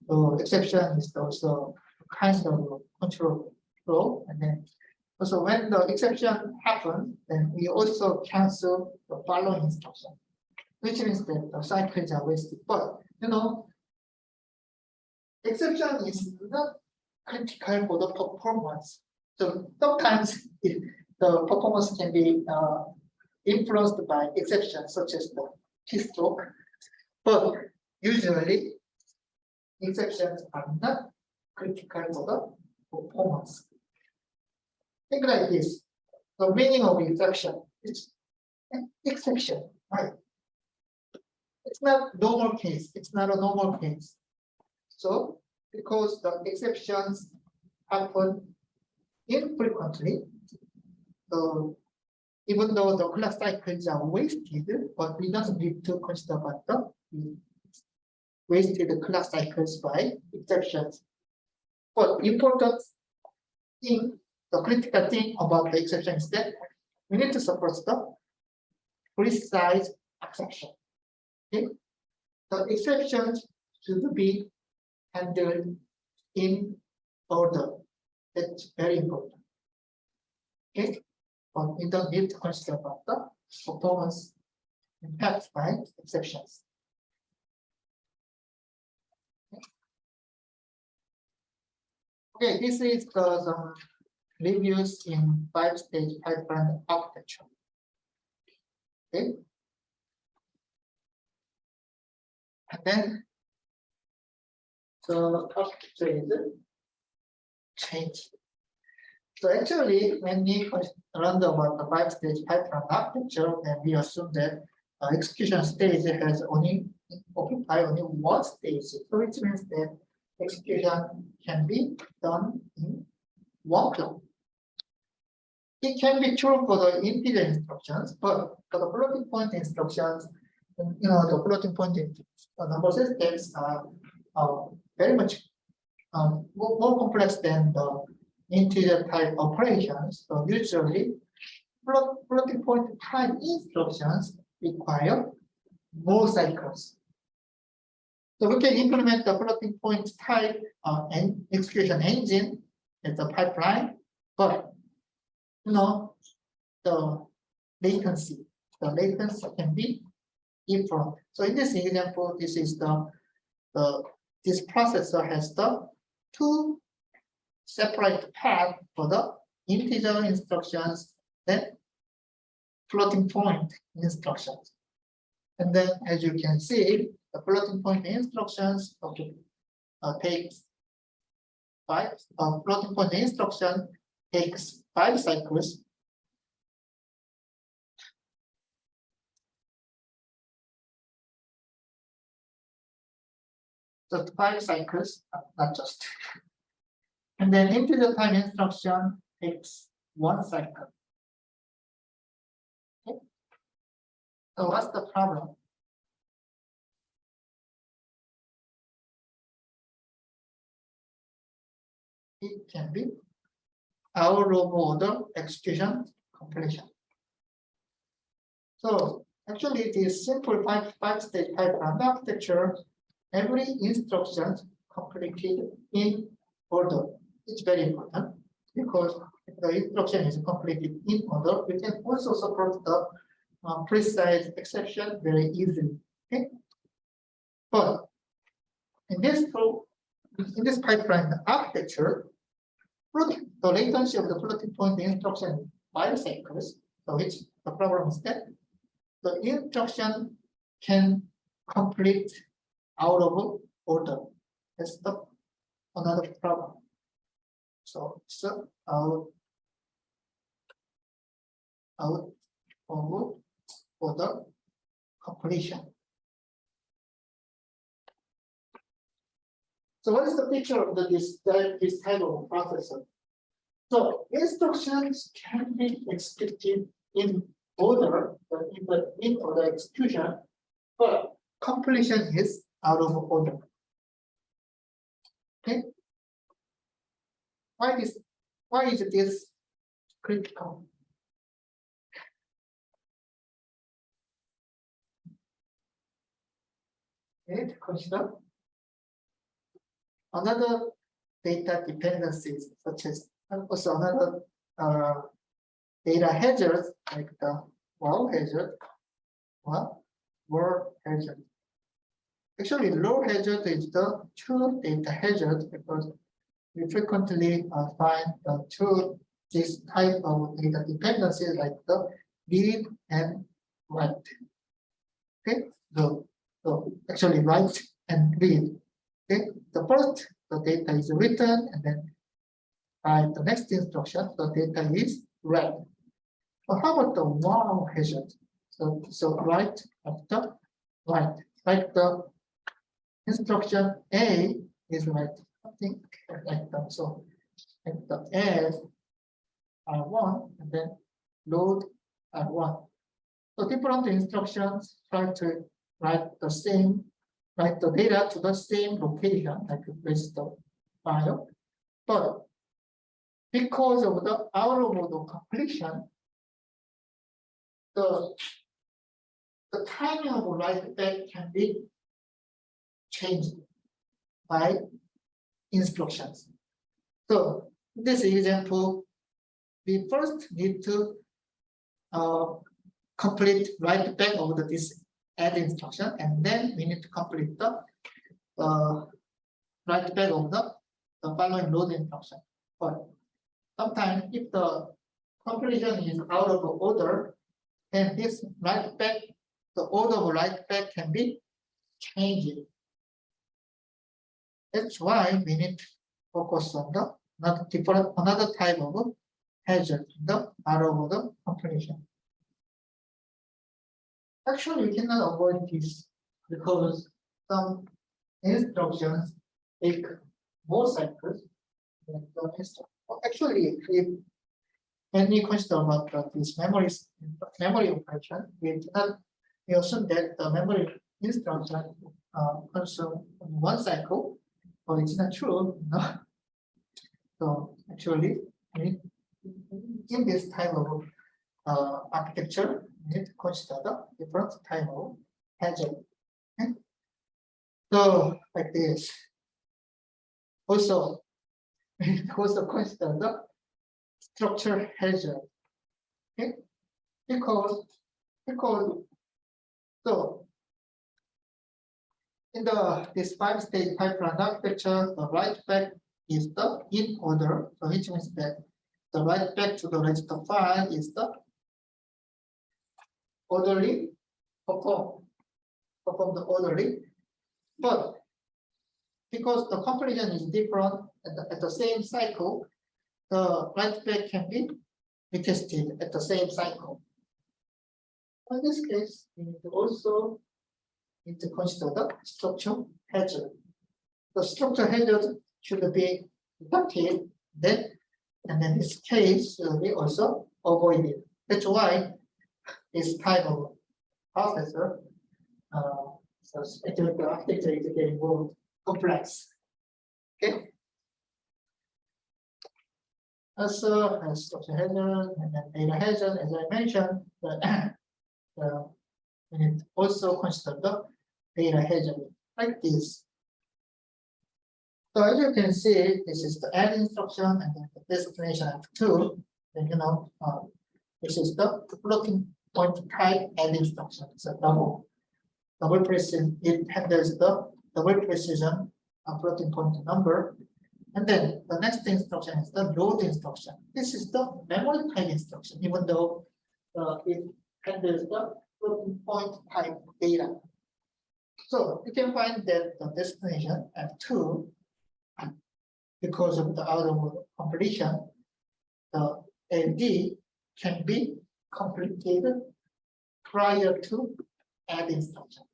So exception is also kind of control flow, and then also when the exception happens, then we also cancel the following instruction, which means that the cycles are wasted. But exception is not critical for the performance. So sometimes the performance can be influenced by exceptions such as the keystroke, but usually exceptions are not critical for the performance. Think like this. The meaning of exception is an exception, right? It's not normal case. It's not a normal case. So because the exceptions happen infrequently, so even though the class cycles are wasted, but we don't need to consider about the wasted class cycles by exceptions. But important thing, the critical thing about the exception is that we need to support the precise exception. Okay? The exceptions should be handled in order. That's very important. Okay, but we don't need to consider about the performance impact by exceptions. Okay, this is the reviews in 5-stage pipeline architecture. Okay, and then so architecture is changed. So actually, when we learned about the 5-stage pipeline architecture, then we assume that execution stage has only occupy only one stage. So which means that execution can be done in one clock. It can be true for the integer instructions, but for the floating point instructions, the floating point number systems are very much more complex than the integer type operations. So usually floating point type instructions require more cycles. So we can implement the floating point type and execution engine as a pipeline, but the latency can be different. So in this example, this is this processor has the two separate paths for the integer instructions, then floating point instructions. And then, as you can see, the floating point instructions takes floating point instruction takes 5 cycles. So 5 cycles, not just. And then integer time instruction takes 1 cycle. Okay. So what's the problem? It can be out of order execution completion. So actually, this simple 5-stage pipeline architecture, every instruction completed in order. It's very important because if the instruction is completed in order, we can also support the precise exception very easily. Okay, but in this pipeline architecture, the latency of the floating point instruction is 5 cycles. So which the problem is that the instruction can complete out of order. That's another problem. So out of order completion. So what is the picture of this type of processor? So instructions can be executed in order, in order execution, but completion is out of order. Okay. Why is this critical? Okay, consider another data dependencies, such as also another data hazards like the wall hazard, wall hazard. Actually, low hazard is the true data hazard because we frequently find this type of data dependency like the read and write. Okay, so actually write and read. Okay, the first the data is written and then by the next instruction the data is read. But how about the wow hazard? So write after write. Like the instruction A is like something like that. So like the add R1 and then load R1. So different instructions try to write the data to the same location, like register file. But because of the out of order completion, the timing of write back can be changed by instructions. So in this example, we first need to complete write back of this add instruction, and then we need to complete the write back of the following load instruction. But sometimes if the completion is out of order, then this write back, the order of write back can be changed. That's why we need to focus on the another type of hazard, the out of order completion. Actually, we cannot avoid this because some instructions take more cycles than the instruction. Actually, if any question about this memory operation, we assume that the memory instruction consume one cycle, but it's not true. No? So actually, in this type of architecture, we need to consider the different type of hazard. Okay? So like this. Also, we also consider the structure hazard. Okay? Because so in this 5-stage pipeline architecture, the write back is the in order, so which means that the write back to the register file is the orderly perform the orderly, but because the completion is different at the same cycle, the write back can be requested at the same cycle. In this case, we need to also consider the structure hazard. The structure hazard should be detected then, and in this case should be also avoided. That's why this type of processor, so speculative architecture is getting more complex. Okay. Also, structure hazard and then data hazard, as I mentioned, we need to also consider the data hazard like this. So as you can see, this is the add instruction and then the destination F2. Then this is the floating point type add instruction. It's a double precision. It handles the double precision floating point number. And then the next instruction is the load instruction. This is the memory type instruction, even though it handles the floating point type data. So you can find that the destination F2, because of the out of completion, the LD can be completed prior to add instruction.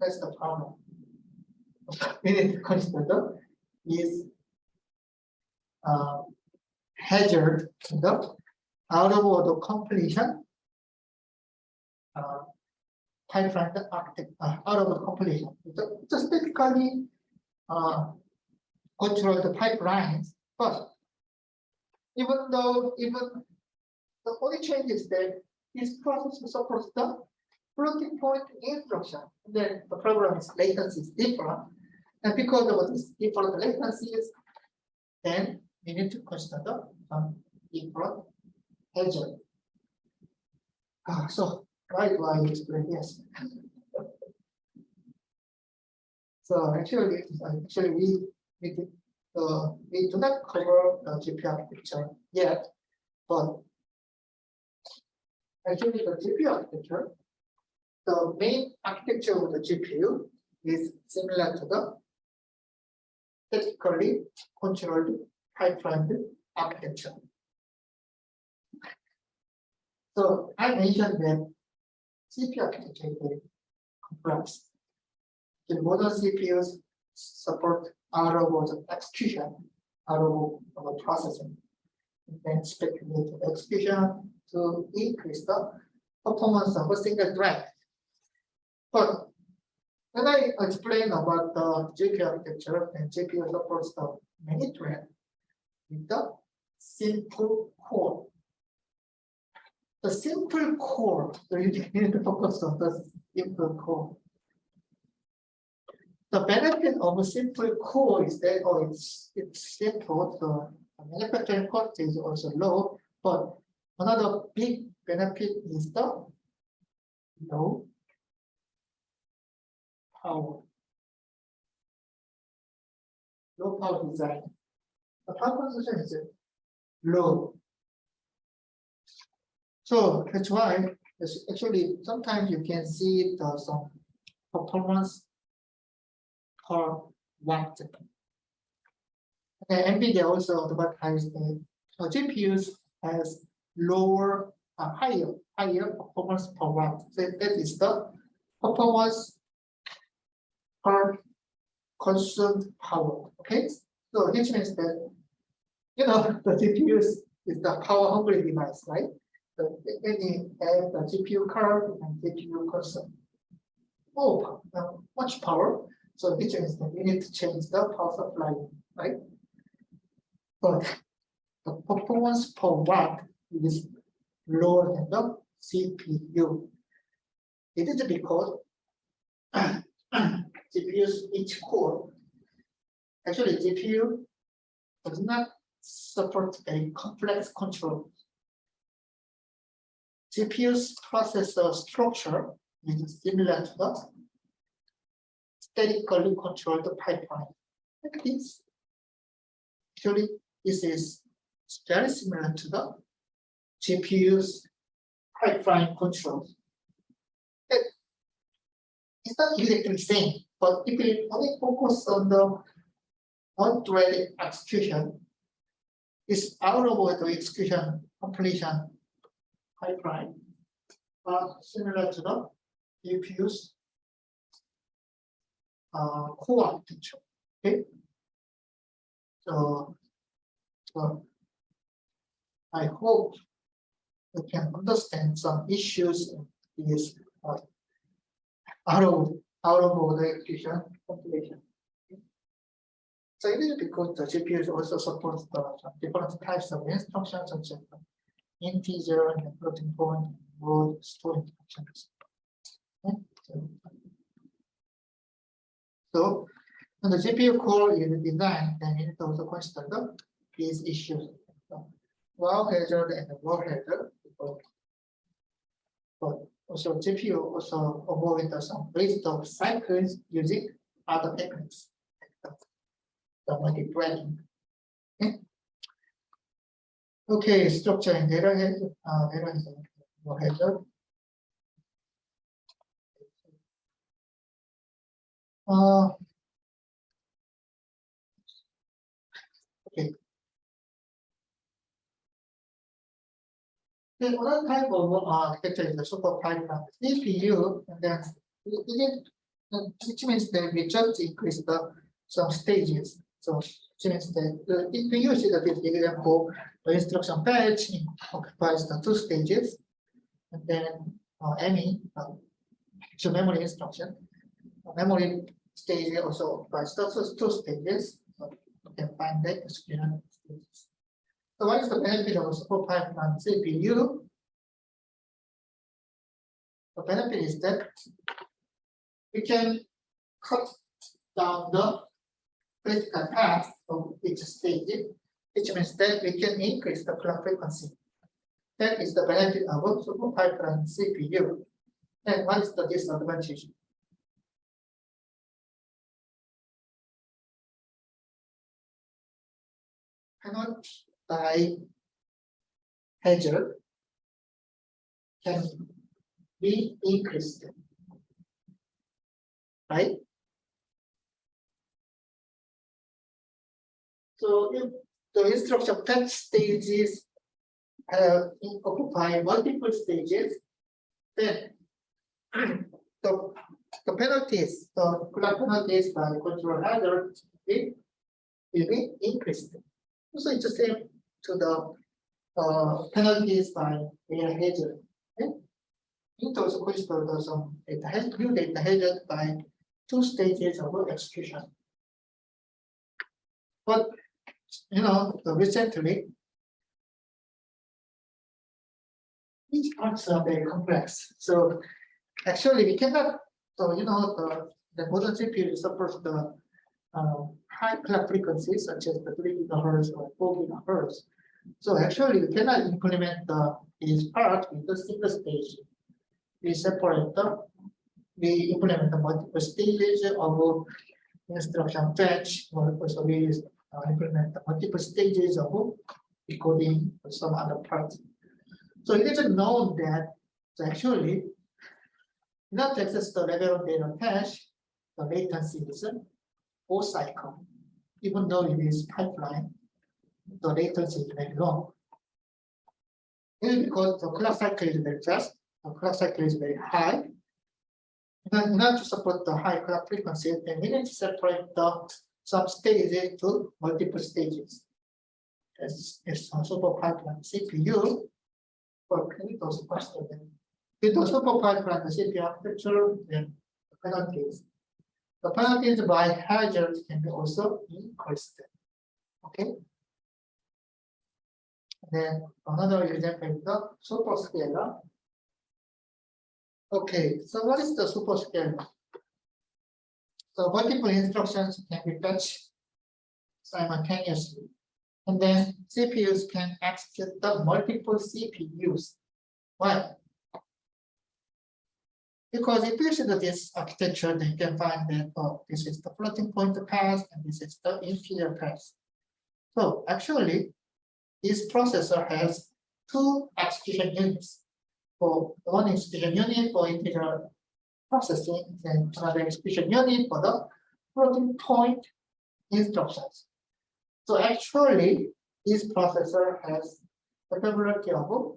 That's the problem. We need to consider is hazard to the out of order completion pipeline out of the completion. Just typically control the pipelines, but even the only change is that this process supports the floating point instruction. Then the program's latency is different, and because of this different latencies, then we need to consider different hazard. So why do I explain this? So actually we do not cover the GPU architecture yet, but actually the GPU architecture, the main architecture of the GPU is similar to the statically controlled pipeline architecture. So I mentioned that CPU architecture is very complex. The modern CPUs support out of order execution, out of order processing, and then speculative execution to increase the performance of a single thread. But when I explain about the GPU architecture and GPU supports the many thread with the simple core. The simple core, so you need to focus on the simple core. The benefit of a simple core is that it's simple, so the manufacturing cost is also low, but another big benefit is the low power. Low power design. The power consumption is low. So that's why actually sometimes you can see some performance per watt. And NVIDIA also advertised that GPUs has higher performance per watt. So that is the performance per consumed power. Okay, so which means that the GPUs is the power hungry device, right? So when you add the GPU card and GPU consume much power, so which means that we need to change the power supply, right? But the performance per watt is lower than the CPU. It is because GPUs each core, actually GPU does not support a complex control. GPU's processor structure is similar to the statically controlled pipeline. Like this. Actually, this is very similar to the GPU's pipeline control. It's not exactly the same, but if we only focus on the one-thread execution, this out of order execution completion pipeline are similar to the GPU's core architecture. Okay, so I hope you can understand some issues in this out of order execution compilation. So it is because the GPUs also supports the different types of instructions such as integer and floating point, word, store instructions. Okay. So when the GPU core is designed, then it also consider these issues. Wow hazard and war hazard. But also GPU also avoid some waste of cycles using other techniques. The multi-threading. Okay, structure and data hazard. Okay. The other type of architecture is the super pipeline CPU, and then which means that we just increase some stages. So which means that if we use it, this example, the instruction fetch occupies the 2 stages, and then any so memory instruction, memory stage also occupies those 2 stages. So you can find that execution stages. So what is the benefit of a super pipeline CPU? The benefit is that we can cut down the critical path of each stage, which means that we can increase the clock frequency. That is the benefit of a super pipeline CPU. And what is the disadvantage? Cannot die hazard can be increased, right? So if the instruction fetch stages occupy multiple stages, then the penalties, the clock penalties by control hazard will be increased. So it's the same to the penalties by data hazard. Okay? It also corresponds to some new data hazard by 2 stages of execution. But recently, these parts are very complex. So actually, we cannot. So the modern CPU supports the high clock frequencies such as the 3 GHz or 4 GHz. So actually, we cannot implement these parts with the single stage. We separate them. We implement the multiple stages of instruction fetch, or also we implement the multiple stages of decoding or some other parts. So it is known that actually, in order to access the level of data cache, the latency is 4 cycles. Even though it is pipeline, the latency is very long. This is because the clock cycle is very fast, the clock cycle is very high. In order to support the high clock frequency, then we need to separate the sub-stages to multiple stages. As a super pipeline CPU, for those questions. With the super pipeline CPU architecture, then the penalties. The penalties by hazard can be also increased. Okay. Then another example is the superscalar. Okay, so what is the superscalar? So multiple instructions can be fetched simultaneously. And then CPUs can execute the multiple CPUs. Why? Because if you see this architecture, then you can find that this is the floating point path and this is the integer path. So actually, this processor has 2 execution units. For one execution unit for integer processing, and another execution unit for the floating point instructions. So actually, this processor has the capability of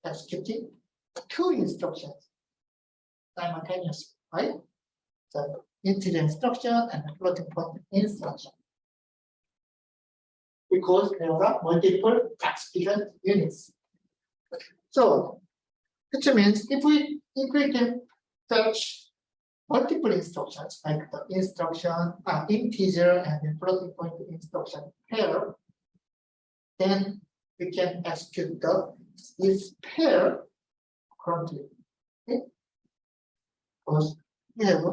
executing 2 instructions simultaneously, right? So integer instruction and the floating point instruction. Because there are multiple execution units. So, which means if we can fetch multiple instructions like the instruction, integer and the floating point instruction pair, then we can execute this pair currently. Okay? Because we have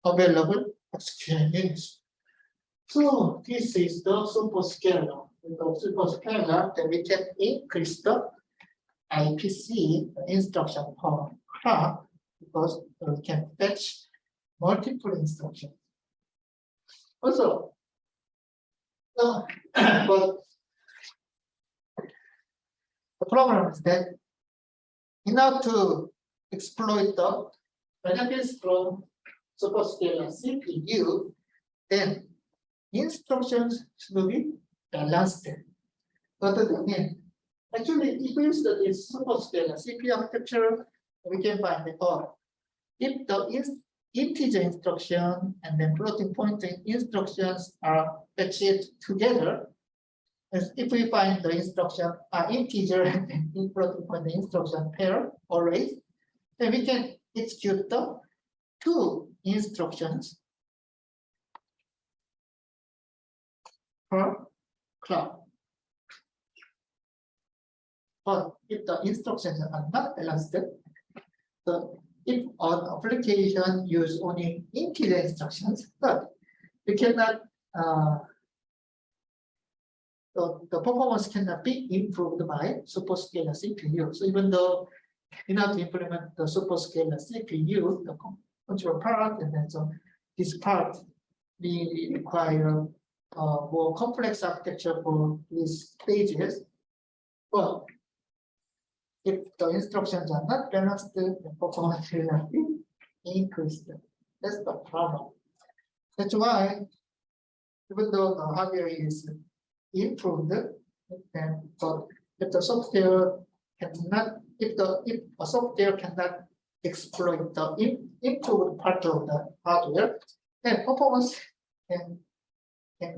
available execution units. So this is the superscalar. With the superscalar, then we can increase the IPC, the instruction per clock, because we can fetch multiple instructions. Also, but the problem is that in order to exploit the benefits from superscalar CPU, then instructions should be balanced. What does that mean? Actually, if we use this superscalar CPU architecture, we can find that if the integer instruction and then floating point instructions are fetched together, as if we find the instruction integer and then floating point instruction pair arrays, then we can execute the two instructions per clock. But if the instructions are not balanced, so if an application use only integer instructions, but we cannot the performance cannot be improved by superscalar CPU. So even though in order to implement the superscalar CPU, the control part, and then so this part we require more complex architecture for these stages. But if the instructions are not balanced, the performance will not be increased. That's the problem. That's why, even though the hardware is improved, and but if the software cannot, if a software cannot exploit the improved part of the hardware, then performance can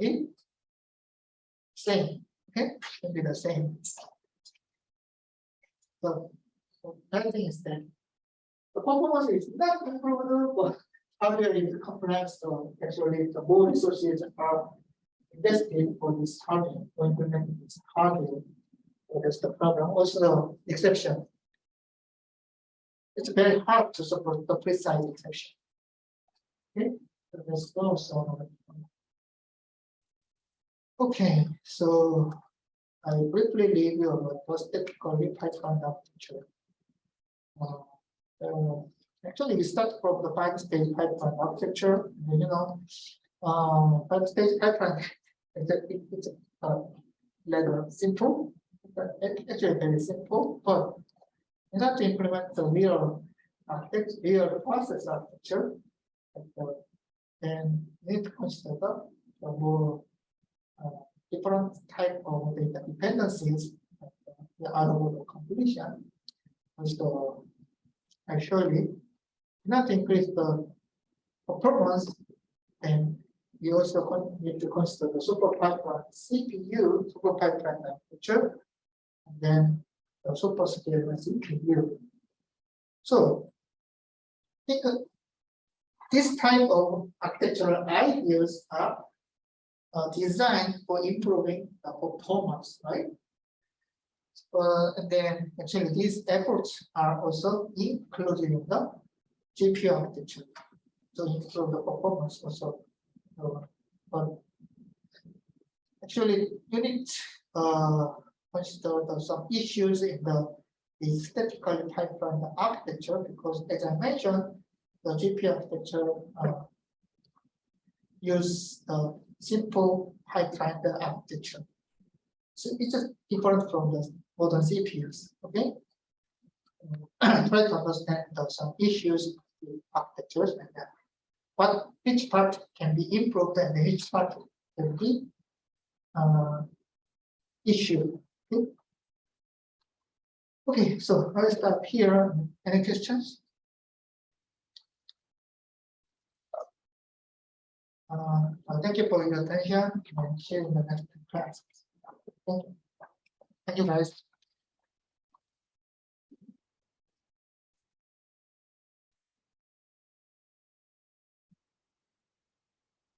be same. Okay, can be the same. So that thing is that the performance is not improved, but hardware is complex, so actually the more resources are invested for this hardware, for implementing this hardware. So that's the problem. Also, exception. It's very hard to support the precise exception. Okay, so let's go. Okay, so I briefly review about the statically pipeline architecture. Actually, we start from the 5-stage pipeline architecture. You know, 5-stage pipeline it's rather simple, but actually very simple. But in order to implement the real process architecture, then we need to consider the more different type of data dependencies out of the completion. So actually, not increase the performance, and we also need to consider the super pipeline CPU, super pipeline architecture, and then the superscalar CPU. So this type of architectural ideas are designed for improving the performance, right? And then actually these efforts are also included in the GPU architecture to improve the performance also. But actually, you need to consider some issues in the statically pipeline architecture, because as I mentioned, the GPU architecture use the simple pipeline architecture. So it's just different from the modern CPUs. Okay, try to understand some issues with architectures and which part can be improved and which part can be issued. Okay, so I'll stop here. Any questions? Thank you for your attention, and see you in the next class. Thank you guys.